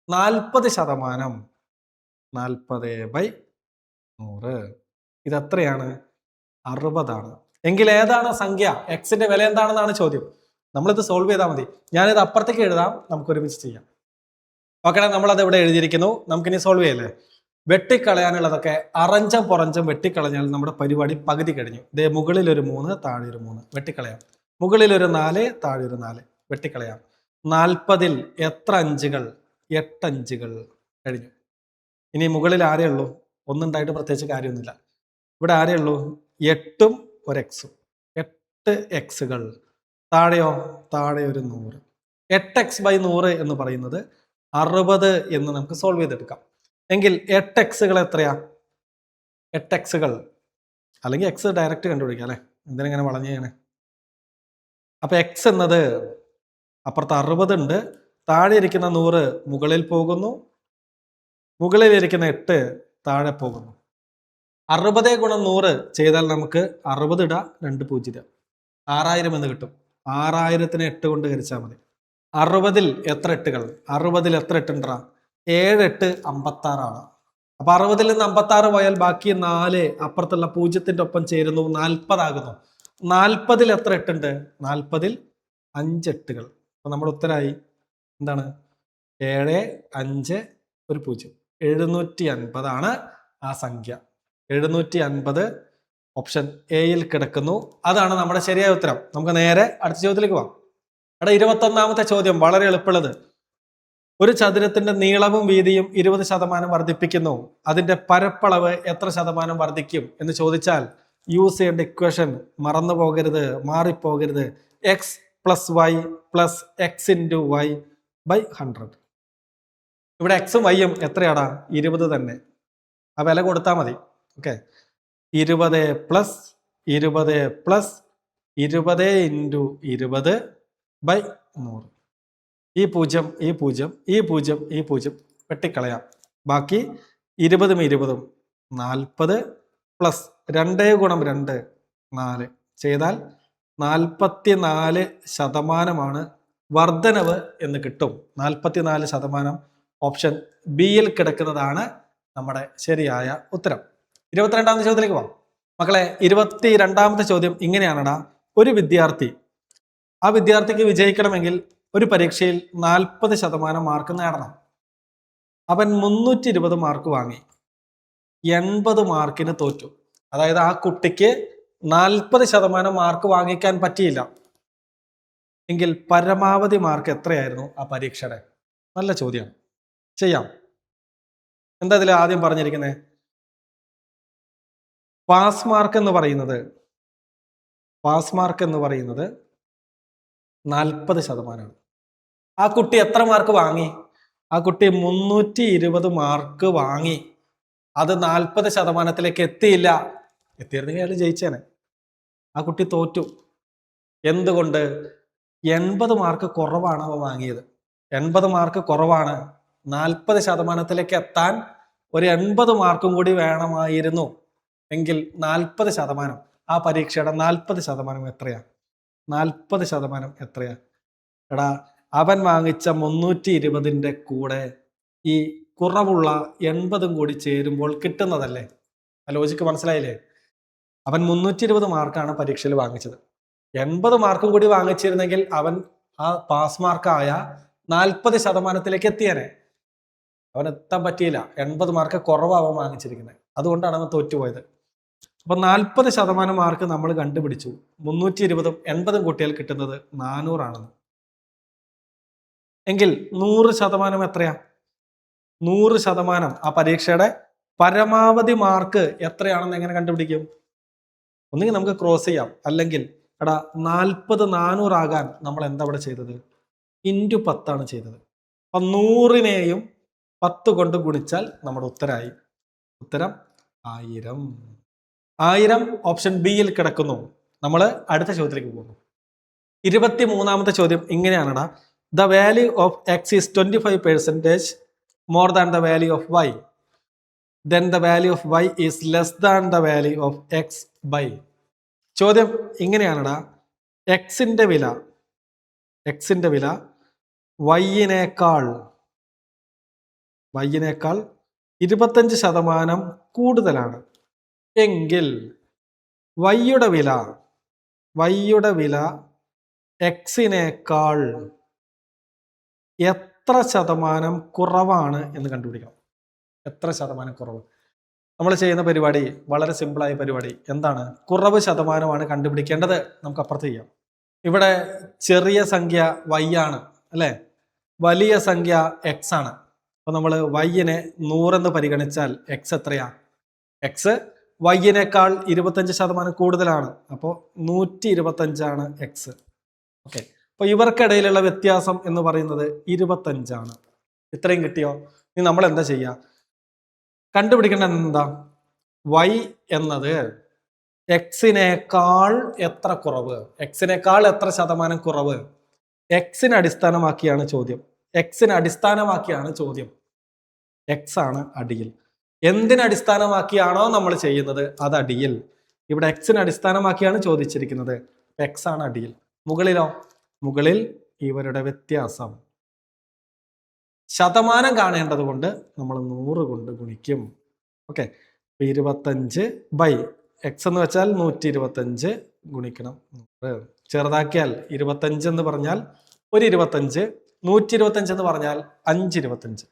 40%, 40/100. ഇതെത്രയാണ്? 60 ആണ്. എങ്കിൽ ഏതാണ് സംഖ്യ? എക്സിന്റെ വില എന്താണെന്നാണ് ചോദ്യം. നമ്മളിത് സോൾവ് ചെയ്താൽ മതി. ഞാനിത് അപ്പുറത്തേക്ക് എഴുതാം, നമുക്ക് ഒരുമിച്ച് ചെയ്യാം. ഓക്കെ, നമ്മളത് ഇവിടെ എഴുതിയിരിക്കുന്നു. നമുക്കിനി സോൾവ് ചെയ്യല്ലേ. വെട്ടിക്കളയാനുള്ളതൊക്കെ അറഞ്ചം പുറഞ്ചം വെട്ടിക്കളഞ്ഞാൽ നമ്മുടെ പരിപാടി പകുതി കഴിഞ്ഞു. ദേ മുകളിൽ ഒരു 3, താഴെ ഒരു 3 വെട്ടിക്കളയാം. മുകളിൽ ഒരു 4, താഴെ ഒരു 4 വെട്ടിക്കളയാം. 40-ൽ എത്ര അഞ്ചുകൾ? 8 അഞ്ചുകൾ കഴിഞ്ഞു. ഇനി മുകളിൽ ആരേ ഉള്ളൂ? ഒന്നുണ്ടായിട്ട് പ്രത്യേകിച്ച് കാര്യമൊന്നുമില്ല. ഇവിടെ ആരേ ഉള്ളൂ? 8ഉം ഒരു എക്സും. 8 എക്സുകൾ. താഴെയോ? താഴെ ഒരു 100. 8x/100 എന്ന് പറയുന്നത് 60 എന്ന് നമുക്ക് സോൾവ് ചെയ്തെടുക്കാം. എങ്കിൽ 8 എക്സുകൾ എത്രയാ? 8 എക്സുകൾ അല്ലെങ്കിൽ എക്സ് ഡയറക്റ്റ് കണ്ടുപിടിക്കാം അല്ലെ, എന്തിനെങ്ങനെ വളഞ്ഞു ചെയ്യണേ. അപ്പൊ എക്സ് എന്നത് അപ്പുറത്ത് 60 ഉണ്ട്, താഴെ ഇരിക്കുന്ന 100 മുകളിൽ പോകുന്നു, മുകളിൽ ഇരിക്കുന്ന 8 താഴെ പോകുന്നു. 60 × 100 ചെയ്താൽ നമുക്ക് 60 ഇടാം, 2 0 6000 എന്ന് കിട്ടും. 6000-നെ 8 കൊണ്ട് ഹരിച്ചാൽ മതി. 60-ൽ എത്ര എട്ടുകൾ? 60-ൽ എത്ര എട്ടുണ്ടാ? 7 8 56 ആണ്. അപ്പൊ 60-ൽ നിന്ന് 56 പോയാൽ ബാക്കി 4 അപ്പുറത്തുള്ള 0-ന്റെ ഒപ്പം ചേരുന്നു, 40 ആകുന്നു. 40-ൽ എത്ര എട്ടുണ്ട്? 40-ൽ 5 എട്ടുകൾ. അപ്പൊ നമ്മുടെ ഉത്തരായി എന്താണ്? 7 5 ഒരു 0. 750 ആണ് ആ സംഖ്യ. 750 ഓപ്ഷൻ എയിൽ കിടക്കുന്നു. അതാണ് നമ്മുടെ ശരിയായ ഉത്തരം. നമുക്ക് നേരെ അടുത്ത ചോദ്യത്തിലേക്ക് പോവാം. അവിടെ 21ാമത്തെ ചോദ്യം വളരെ എളുപ്പമുള്ളത്. ഒരു ചതുരത്തിന്റെ നീളവും വീതിയും 20% വർദ്ധിപ്പിക്കുന്നു, അതിന്റെ പരപ്പളവ് എത്ര ശതമാനം വർദ്ധിക്കും എന്ന് ചോദിച്ചാൽ യൂസ് ചെയ്യേണ്ട ഇക്വേഷൻ മറന്നു പോകരുത്, മാറിപ്പോകരുത്. x + y + x × y/100. ഇവിടെ എക്സും വൈയും എത്രയാടാ? 20 തന്നെ. ആ വില കൊടുത്താൽ മതി. ഓക്കെ, 20 + 20 + 20 × 20/100. ഈ 0 ഈ 0 ഈ 0 ഈ 0 വെട്ടിക്കളയാം. ബാക്കി 20ഉം 20ഉം 40 + 2 × 2 4 ചെയ്താൽ 44% വർധനവ് എന്ന് കിട്ടും. 44% ഓപ്ഷൻ ബിയിൽ കിടക്കുന്നതാണ് നമ്മുടെ ശരിയായ ഉത്തരം. 22ാമത്തെ ചോദ്യത്തിലേക്ക് പോവാം മക്കളെ. 22ാമത്തെ ചോദ്യം ഇങ്ങനെയാണടാ. ഒരു വിദ്യാർത്ഥി, ആ വിദ്യാർത്ഥിക്ക് വിജയിക്കണമെങ്കിൽ ഒരു പരീക്ഷയിൽ 40% മാർക്ക് നേടണം. അവൻ 320 മാർക്ക് വാങ്ങി, 80 മാർക്കിന് തോറ്റു. അതായത് ആ കുട്ടിക്ക് 40% മാർക്ക് വാങ്ങിക്കാൻ പറ്റിയില്ല. എങ്കിൽ പരമാവധി മാർക്ക് എത്രയായിരുന്നു ആ പരീക്ഷയുടെ? നല്ല ചോദ്യമാണ്. ചെയ്യാം. എന്താ ഇതിൽ ആദ്യം പറഞ്ഞിരിക്കുന്നത്? പാസ് മാർക്ക് എന്ന് പറയുന്നത് 40%. ആ കുട്ടി എത്ര മാർക്ക് വാങ്ങി? ആ കുട്ടി 320 മാർക്ക് വാങ്ങി. അത് 40%-ലേക്ക് എത്തിയില്ല. എത്തിയിരുന്നെങ്കിൽ അയാൾ ജയിച്ചേനെ. ആ കുട്ടി തോറ്റു. എന്തുകൊണ്ട്? 80 മാർക്ക് കുറവാണ് അവ വാങ്ങിയത്. 80 മാർക്ക് കുറവാണ്. 40%-ലേക്ക് എത്താൻ ഒരു 80 മാർക്കും കൂടി വേണമായിരുന്നു. എങ്കിൽ 40%, ആ പരീക്ഷയുടെ 40% എത്രയാ? 40% എത്രയാ? എടാ, അവൻ വാങ്ങിച്ച 320-ന്റെ കൂടെ ഈ കുറവുള്ള 80ഉം കൂടി ചേരുമ്പോൾ കിട്ടുന്നതല്ലേ? ആ ലോജിക്ക് മനസ്സിലായില്ലേ? അവൻ 320 മാർക്കാണ് പരീക്ഷയിൽ വാങ്ങിച്ചത്. 80 മാർക്കും കൂടി വാങ്ങിച്ചിരുന്നെങ്കിൽ അവൻ ആ പാസ് മാർക്കായ 40%-ലേക്ക് എത്തിയേനെ. അവൻ എത്താൻ പറ്റിയില്ല. 80 മാർക്ക് കുറവാണ് അവൻ വാങ്ങിച്ചിരിക്കുന്നത്. അതുകൊണ്ടാണ് അവൻ തോറ്റുപോയത്. അപ്പൊ 40% മാർക്ക് നമ്മൾ കണ്ടുപിടിച്ചു. 320ഉം 80ഉം കൂട്ടിയാൽ കിട്ടുന്നത് 400 ആണെന്ന്. എങ്കിൽ 100% എത്രയാ? 100% ആ പരീക്ഷയുടെ പരമാവധി മാർക്ക് എത്രയാണെന്ന് എങ്ങനെ കണ്ടുപിടിക്കും? ഒന്നുകിൽ നമുക്ക് ക്രോസ് ചെയ്യാം, അല്ലെങ്കിൽ എടാ 40 400 ആകാൻ നമ്മൾ എന്താ ഇവിടെ ചെയ്തത്? × 10 ആണ് ചെയ്തത്. അപ്പൊ 100-നെയും 10 കൊണ്ട് ഗുണിച്ചാൽ നമ്മുടെ ഉത്തരായി. ഉത്തരം 1000. 1000 ഓപ്ഷൻ ബിയിൽ കിടക്കുന്നു. നമ്മൾ അടുത്ത ചോദ്യത്തിലേക്ക് പോകുന്നു. 23ാമത്തെ ചോദ്യം ഇങ്ങനെയാണടാ. The value of x is 25% more than the value of y. Then the value of y is less than the value of x by. ചോദ്യം ഇങ്ങനെയാണടാ. എക്സിന്റെ വില വൈയിനേക്കാൾ 25% കൂടുതലാണ് എങ്കിൽ വൈയുടെ വില എക്സിനേക്കാൾ എത്ര ശതമാനം കുറവാണ് എന്ന് കണ്ടുപിടിക്കണം. എത്ര ശതമാനം കുറവ്? നമ്മൾ ചെയ്യുന്ന പരിപാടി വളരെ സിമ്പിളായ പരിപാടി. എന്താണ്? കുറവ് ശതമാനമാണ് കണ്ടുപിടിക്കേണ്ടത്. നമുക്ക് അപ്പുറത്ത് ചെയ്യാം. ഇവിടെ ചെറിയ സംഖ്യ y ആണ് അല്ലെ, വലിയ സംഖ്യ x ആണ്. അപ്പൊ നമ്മൾ y-നെ 100 എന്ന് പരിഗണിച്ചാൽ x എത്രയാ? x y-നേക്കാൾ 25% കൂടുതലാണ്. അപ്പോൾ 125 ആണ് x. ഓക്കെ, അപ്പൊ ഇവർക്കിടയിലുള്ള വ്യത്യാസം എന്ന് പറയുന്നത് 25 ആണ്. ഇത്രയും കിട്ടിയോ? ഇനി നമ്മൾ എന്താ ചെയ്യുക? കണ്ടുപിടിക്കേണ്ടത് എന്താ? y എന്നത് എക്സിനേക്കാൾ എത്ര കുറവ്, എക്സിനേക്കാൾ എത്ര ശതമാനം കുറവ്? എക്സിനെ അടിസ്ഥാനമാക്കിയാണ് ചോദ്യം. എക്സിനെ അടിസ്ഥാനമാക്കിയാണ് ചോദ്യം. എക്സ് ആണ് അടിയിൽ. എന്തിനെ അടിസ്ഥാനമാക്കിയാണോ നമ്മൾ ചെയ്യുന്നത് അത് അടിയിൽ. ഇവിടെ എക്സിനെ അടിസ്ഥാനമാക്കിയാണ് ചോദിച്ചിരിക്കുന്നത്. എക്സ് ആണ് അടിയിൽ. മുകളിലോ? മുകളിൽ ഇവരുടെ വ്യത്യാസം. ശതമാനം കാണേണ്ടത് കൊണ്ട് നമ്മൾ 100 കൊണ്ട് ഗുണിക്കും. ഓക്കെ, 25 ബൈ എക്സ് എന്ന് വെച്ചാൽ 125 ഗുണിക്കണം 100. ചെറുതാക്കിയാൽ 25 എന്ന് പറഞ്ഞാൽ 125, 125 എന്ന് പറഞ്ഞാൽ 525.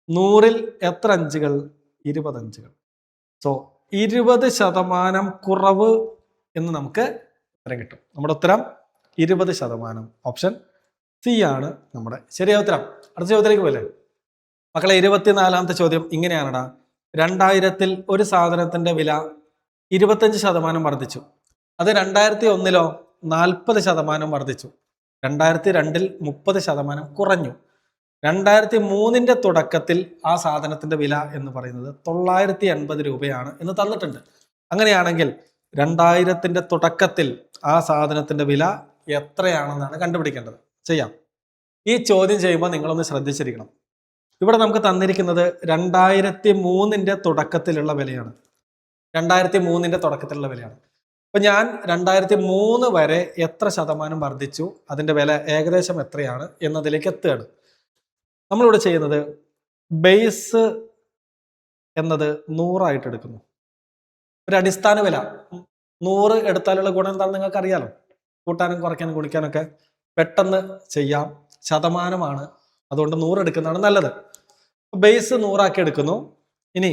100-ൽ എത്ര അഞ്ചുകൾ? 20 അഞ്ചുകൾ. സോ 20% കുറവ് എന്ന് നമുക്ക് ഉത്തരം കിട്ടും. നമ്മുടെ ഉത്തരം 20%. ഓപ്ഷൻ സി ആണ് നമ്മുടെ ശരിയായ ഉത്തരം. അടുത്ത ചോദ്യത്തിലേക്ക് പോലെ മക്കളെ, 24ാമത്തെ ചോദ്യം ഇങ്ങനെയാണടാ. 2000-ൽ ഒരു സാധനത്തിന്റെ വില 25% വർദ്ധിച്ചു. അത് 2001-ലോ 40% വർദ്ധിച്ചു. 2002-ൽ 30% കുറഞ്ഞു. 2003-ന്റെ തുടക്കത്തിൽ ആ സാധനത്തിന്റെ വില എന്ന് പറയുന്നത് 980 രൂപയാണ് എന്ന് തന്നിട്ടുണ്ട്. അങ്ങനെയാണെങ്കിൽ 2000-ന്റെ തുടക്കത്തിൽ ആ സാധനത്തിന്റെ വില എത്രയാണെന്നാണ് കണ്ടുപിടിക്കേണ്ടത്. ചെയ്യാം. ഈ ചോദ്യം ചെയ്യുമ്പോൾ നിങ്ങളൊന്ന് ശ്രദ്ധിച്ചിരിക്കണം. ഇവിടെ നമുക്ക് തന്നിരിക്കുന്നത് 2003-ന്റെ തുടക്കത്തിലുള്ള വിലയാണ്. 2003-ന്റെ തുടക്കത്തിലുള്ള വിലയാണ്. അപ്പൊ ഞാൻ 2003 വരെ എത്ര ശതമാനം വർദ്ധിച്ചു, അതിന്റെ വില ഏകദേശം എത്രയാണ് എന്നതിലേക്ക് എത്തുകയാണ്. നമ്മളിവിടെ ചെയ്യുന്നത് ബേസ് എന്നത് 100 എടുക്കുന്നു. ഒരു അടിസ്ഥാന വില 100 എടുത്താലുള്ള ഗുണം എന്താണെന്ന് നിങ്ങൾക്ക് അറിയാലോ. കൂട്ടാനും കുറയ്ക്കാനും ഗുണിക്കാനൊക്കെ പെട്ടെന്ന് ചെയ്യാം. ശതമാനമാണ്, അതുകൊണ്ട് 100 എടുക്കുന്നതാണ് നല്ലത്. ബേസ് 100 എടുക്കുന്നു. ഇനി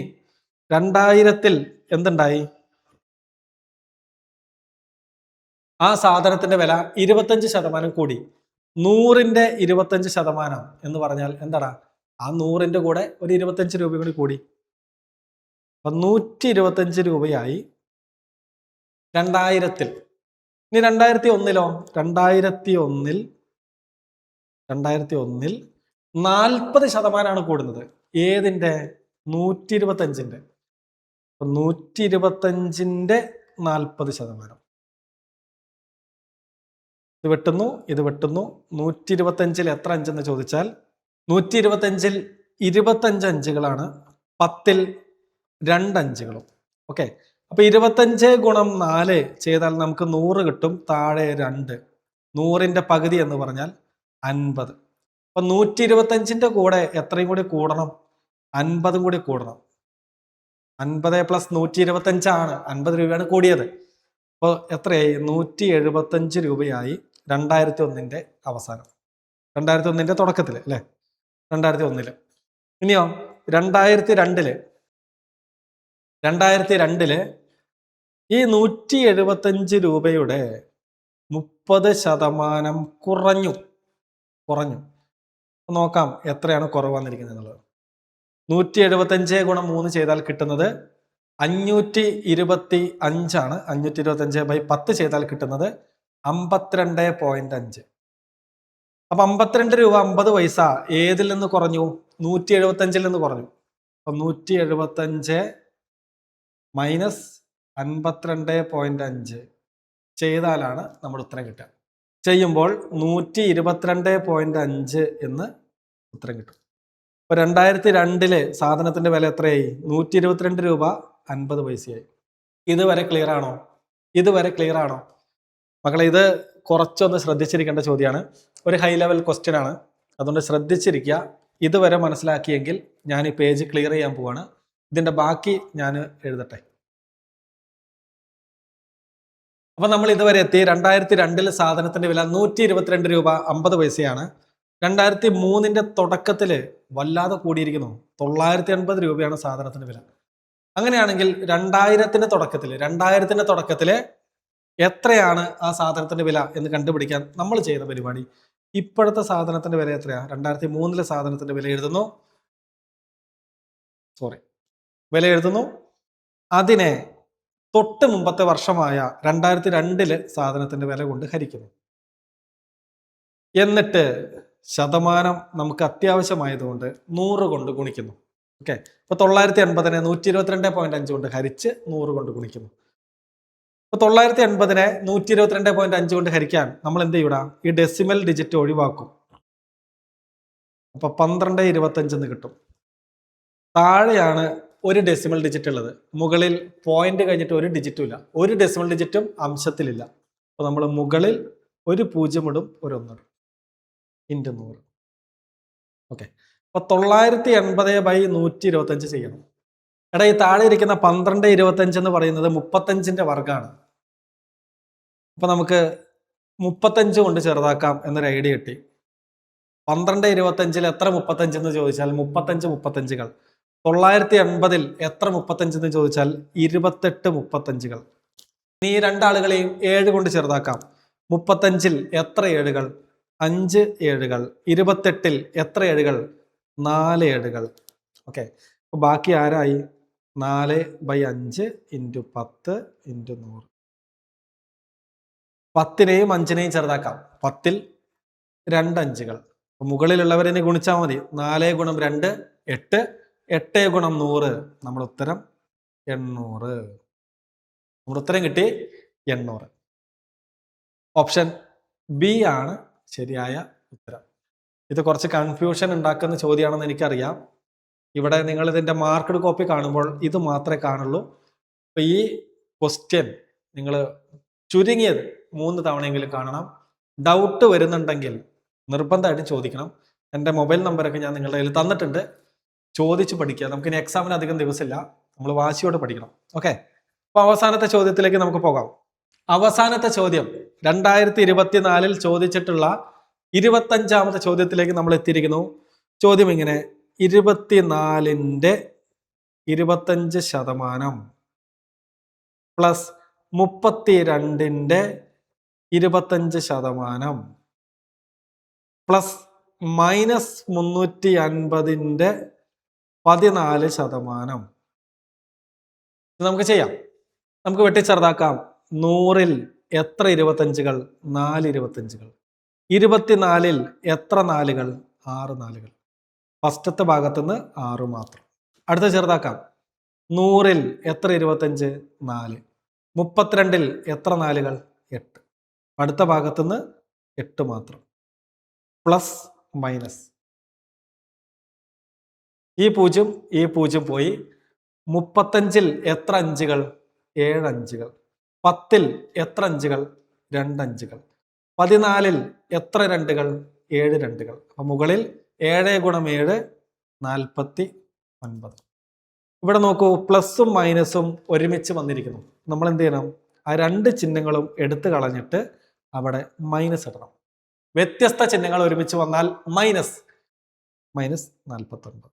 2000-ൽ എന്തുണ്ടായി? ആ സാധനത്തിന്റെ വില 25% കൂടി. 100-ന്റെ 25% എന്ന് പറഞ്ഞാൽ എന്താടാ? ആ 100-ന്റെ കൂടെ ഒരു 25 രൂപ കൂടി കൂടി. അപ്പൊ 125 രൂപയായി 2000-ൽ. ഇനി 2001-ലോ? 2001-ൽ 40% കൂടുന്നത്. ഏതിന്റെ? 125-ന്റെ. 125-ന്റെ 40%. ഇത് വെട്ടുന്നു, ഇത് വെട്ടുന്നു. 125-ൽ എത്ര അഞ്ചെന്ന് ചോദിച്ചാൽ 125-ൽ 25 അഞ്ചുകളാണ്. 10-ൽ 2 അഞ്ചുകളും. ഓക്കെ, അപ്പൊ 25 ഗുണം 4 ചെയ്താൽ നമുക്ക് 100 കിട്ടും. താഴെ 2. 100-ന്റെ പകുതി എന്ന് പറഞ്ഞാൽ 50. അപ്പൊ 125-ന്റെ കൂടെ എത്രയും കൂടി കൂടണം? 50 കൂടി കൂടണം. 50 + 125 ആണ്. 50 രൂപയാണ് കൂടിയത്. അപ്പോൾ എത്രയായി? 175 രൂപയായി 2001-ന്റെ അവസാനം. 2001-ന്റെ തുടക്കത്തിൽ അല്ലെ? 2001-ല്. ഇനിയോ 2002-ല് ഈ 175 രൂപയുടെ 30% കുറഞ്ഞു. നോക്കാം എത്രയാണ് കുറവ് വന്നിരിക്കുന്നത് എന്നുള്ളത്. 175 ഗുണം 3 ചെയ്താൽ കിട്ടുന്നത് 525 ആണ്. 525 ബൈ 10 ചെയ്താൽ കിട്ടുന്നത് 52.5. അപ്പൊ 52 രൂപ 50 പൈസ ഏതിൽ നിന്ന് കുറഞ്ഞു? 175-ൽ നിന്ന് കുറഞ്ഞു. അപ്പൊ 175 മൈനസ് 52.5 ചെയ്താലാണ് നമ്മുടെ ഉത്തരം കിട്ടുക. ചെയ്യുമ്പോൾ 122.5 എന്ന് ഉത്തരം കിട്ടും. അപ്പൊ 2002-ല് സാധനത്തിന്റെ വില എത്രയായി? 122 രൂപ 50 പൈസയായി. ഇതുവരെ ക്ലിയർ ആണോ? മക്കളെ, ഇത് കുറച്ചൊന്ന് ശ്രദ്ധിച്ചിരിക്കേണ്ട ചോദ്യമാണ്. ഒരു ഹൈ ലെവൽ ക്വസ്റ്റ്യൻ ആണ്. അതുകൊണ്ട് ശ്രദ്ധിച്ചിരിക്കുക. ഇതുവരെ മനസ്സിലാക്കിയെങ്കിൽ ഞാൻ ഈ പേജ് ക്ലിയർ ചെയ്യാൻ പോവാണ്. ഇതിന്റെ ബാക്കി ഞാൻ എഴുതട്ടെ. അപ്പൊ നമ്മൾ ഇതുവരെ എത്തി 2002-ൽ സാധനത്തിന്റെ വില 122 രൂപ 50 പൈസയാണ്. 2003 തുടക്കത്തില് വല്ലാതെ കൂടിയിരിക്കുന്നു. 980 രൂപയാണ് സാധനത്തിന്റെ വില. അങ്ങനെയാണെങ്കിൽ 2000ത്തിന്റെ തുടക്കത്തില് എത്രയാണ് ആ സാധനത്തിന്റെ വില എന്ന് കണ്ടുപിടിക്കാൻ നമ്മൾ ചെയ്യുന്ന പരിപാടി, ഇപ്പോഴത്തെ സാധനത്തിന്റെ വില എത്രയാ? 2003 സാധനത്തിന്റെ വില എഴുതുന്നു. അതിനെ തൊട്ട് മുമ്പത്തെ വർഷമായ 2002 സാധനത്തിന്റെ വില കൊണ്ട് ഹരിക്കുന്നു. എന്നിട്ട് ശതമാനം നമുക്ക് അത്യാവശ്യമായതുകൊണ്ട് 100 കൊണ്ട് ഗുണിക്കുന്നു. ഓക്കെ, ഇപ്പൊ 980-നെ 122.5 കൊണ്ട് ഹരിച്ച് 100 കൊണ്ട് ഗുണിക്കുന്നു. ഇപ്പൊ 980-നെ 122.5 കൊണ്ട് ഹരിക്കാൻ നമ്മൾ എന്ത് ചെയ്യൂടാ? ഈ ഡെസിമൽ ഡിജിറ്റ് ഒഴിവാക്കും. അപ്പൊ 1225 എന്ന് കിട്ടും. താഴെയാണ് ഒരു ഡെസിമൽ ഡിജിറ്റ് ഉള്ളത്, മുകളിൽ പോയിന്റ് കഴിഞ്ഞിട്ട് ഒരു ഡിജിറ്റും ഇല്ല, ഒരു ഡെസിമൽ ഡിജിറ്റും അംശത്തിലില്ല. അപ്പൊ നമ്മൾ മുകളിൽ ഒരു 0 ഇടും, ഒരു 1 ഇടും, ഇൻറ്റു 100. ഓക്കെ, അപ്പൊ 980/125 ചെയ്യണം. എടാ, ഈ താഴെ ഇരിക്കുന്ന 1225 എന്ന് പറയുന്നത് 35ന്റെ വർഗ്ഗമാണ്. അപ്പൊ നമുക്ക് 35 കൊണ്ട് ചെറുതാക്കാം എന്നൊരു ഐഡിയ കിട്ടി. 1225-ൽ എത്ര 35 എന്ന് ചോദിച്ചാൽ 35 980-ൽ എത്ര 35 എന്ന് ചോദിച്ചാൽ 28 35. ഇനി ഈ രണ്ടാളുകളെയും 7 കൊണ്ട് ചെറുതാക്കാം. 35-ൽ എത്ര 7-കൾ? 5 7-കൾ. 28-ൽ എത്ര 7-കൾ? 4 7-കൾ. ഓക്കെ, അപ്പൊ ബാക്കി ആരായി? 4/5 ഇൻറ്റു 10 ഇൻറ്റു 100. 10-നെയും 5-നെയും ചെറുതാക്കാം. 10-ൽ 2 5-കൾ. മുകളിലുള്ളവരെ ഗുണിച്ചാൽ മതി. 4 ഗുണം 2 8, 8 ഗുണം 100. നമ്മുടെ ഉത്തരം 800. നമ്മുടെ ഉത്തരം കിട്ടി 800. ഓപ്ഷൻ ബി ആണ് ശരിയായ ഉത്തരം. ഇത് കുറച്ച് കൺഫ്യൂഷൻ ഉണ്ടാക്കുന്ന ചോദ്യമാണെന്ന് എനിക്കറിയാം. ഇവിടെ നിങ്ങൾ ഇതിന്റെ മാർക്കഡ് കോപ്പി കാണുമ്പോൾ ഇത് മാത്രമേ കാണുള്ളൂ. അപ്പൊ ഈ ക്വസ്റ്റ്യൻ നിങ്ങൾ ചുരുങ്ങിയത് 3 തവണയെങ്കിലും കാണണം. ഡൗട്ട് വരുന്നുണ്ടെങ്കിൽ നിർബന്ധമായിട്ടും ചോദിക്കണം. എൻ്റെ മൊബൈൽ നമ്പറൊക്കെ ഞാൻ നിങ്ങളുടെ കയ്യിൽ തന്നിട്ടുണ്ട്. ചോദിച്ച് പഠിക്കുക. നമുക്കിനി എക്സാമിന് അധികം ദിവസമില്ല, നമ്മൾ വാശിയോടെ പഠിക്കണം. ഓക്കെ, അപ്പൊ അവസാനത്തെ ചോദ്യത്തിലേക്ക് നമുക്ക് പോകാം. അവസാനത്തെ ചോദ്യം 2024-ൽ ചോദിച്ചിട്ടുള്ള 25ാമത്തെ ചോദ്യത്തിലേക്ക് നമ്മൾ എത്തിയിരിക്കുന്നു. ചോദ്യം ഇങ്ങനെ: 24-ന്റെ 25% പ്ലസ് 32-ന്റെ 25% പ്ലസ് മൈനസ് 350-ന്റെ 14%. ഇത് നമുക്ക് ചെയ്യാം. നമുക്ക് വെട്ടിച്ചെറുതാക്കാം. 100-ൽ എത്ര 25-കൾ? 4 25-കൾ. 24-ൽ എത്ര 4-കൾ? 6 4-കൾ. ഫസ്റ്റത്തെ ഭാഗത്തുനിന്ന് 6 മാത്രം. അടുത്ത ചെറുതാക്കാം. 100-ൽ എത്ര 25? 4. 32-ൽ എത്ര 4-കൾ? 8. അടുത്ത ഭാഗത്തുനിന്ന് 8 മാത്രം. പ്ലസ് മൈനസ് ഈ 0 പോയി. 35-ൽ എത്ര 5-കൾ? 7 5-കൾ. 10-ൽ എത്ര 5-കൾ? 2 5-കൾ. 14-ൽ എത്ര 2-കൾ? 7 2-കൾ. അപ്പൊ മുകളിൽ 7 ഗുണം 7 49. ഇവിടെ നോക്കൂ, പ്ലസും മൈനസും ഒരുമിച്ച് വന്നിരിക്കുന്നു. നമ്മൾ എന്ത് ചെയ്യണം? ആ 2 ചിഹ്നങ്ങളും എടുത്തു കളഞ്ഞിട്ട് അവിടെ മൈനസ് ഇടണം. വ്യത്യസ്ത ചിഹ്നങ്ങൾ ഒരുമിച്ച് വന്നാൽ മൈനസ് 49.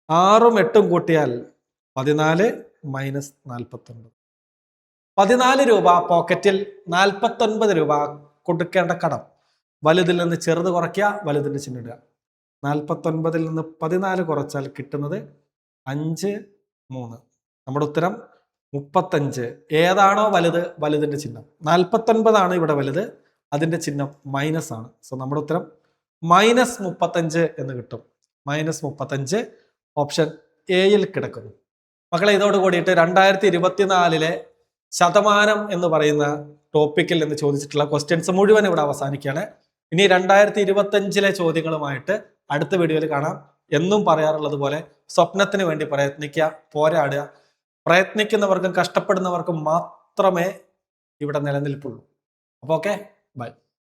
6ഉം 8ഉം കൂട്ടിയാൽ 14 മൈനസ് 49. 14 രൂപ പോക്കറ്റിൽ, 49 രൂപ കൊടുക്കേണ്ട കടം. വലുതിൽ നിന്ന് ചെറുത് കുറയ്ക്കുക, വലുതിന്റെ ചിഹ്നം ഇടുക. 49-ൽ നിന്ന് 14 കുറച്ചാൽ കിട്ടുന്നത് 5 3. നമ്മുടെ ഉത്തരം 35. ഏതാണോ വലുത്, വലുതിന്റെ ചിഹ്നം. 49 ആണ് ഇവിടെ വലുത്, അതിന്റെ ചിഹ്നം മൈനസ് ആണ്. സോ നമ്മുടെ ഉത്തരം -35 എന്ന് കിട്ടും. -35 ഓപ്ഷൻ എയിൽ കിടക്കുന്നു. മക്കളെ, ഇതോട് കൂടിയിട്ട് 2024-ലെ ശതമാനം എന്ന് പറയുന്ന ടോപ്പിക്കിൽ നിന്ന് ചോദിച്ചിട്ടുള്ള ക്വസ്റ്റ്യൻസ് മുഴുവൻ ഇവിടെ അവസാനിക്കുകയാണ്. ഇനി 2025-ലെ ചോദ്യങ്ങളുമായിട്ട് അടുത്ത വീഡിയോയിൽ കാണാം. എന്നും പറയാറുള്ളത് പോലെ സ്വപ്നത്തിന് വേണ്ടി പ്രയത്നിക്കുക, പോരാടുക. പ്രയത്നിക്കുന്നവർക്കും കഷ്ടപ്പെടുന്നവർക്കും മാത്രമേ ഇവിടെ നിലനിൽപ്പുള്ളൂ. അപ്പോൾ ഓക്കെ, ബൈ.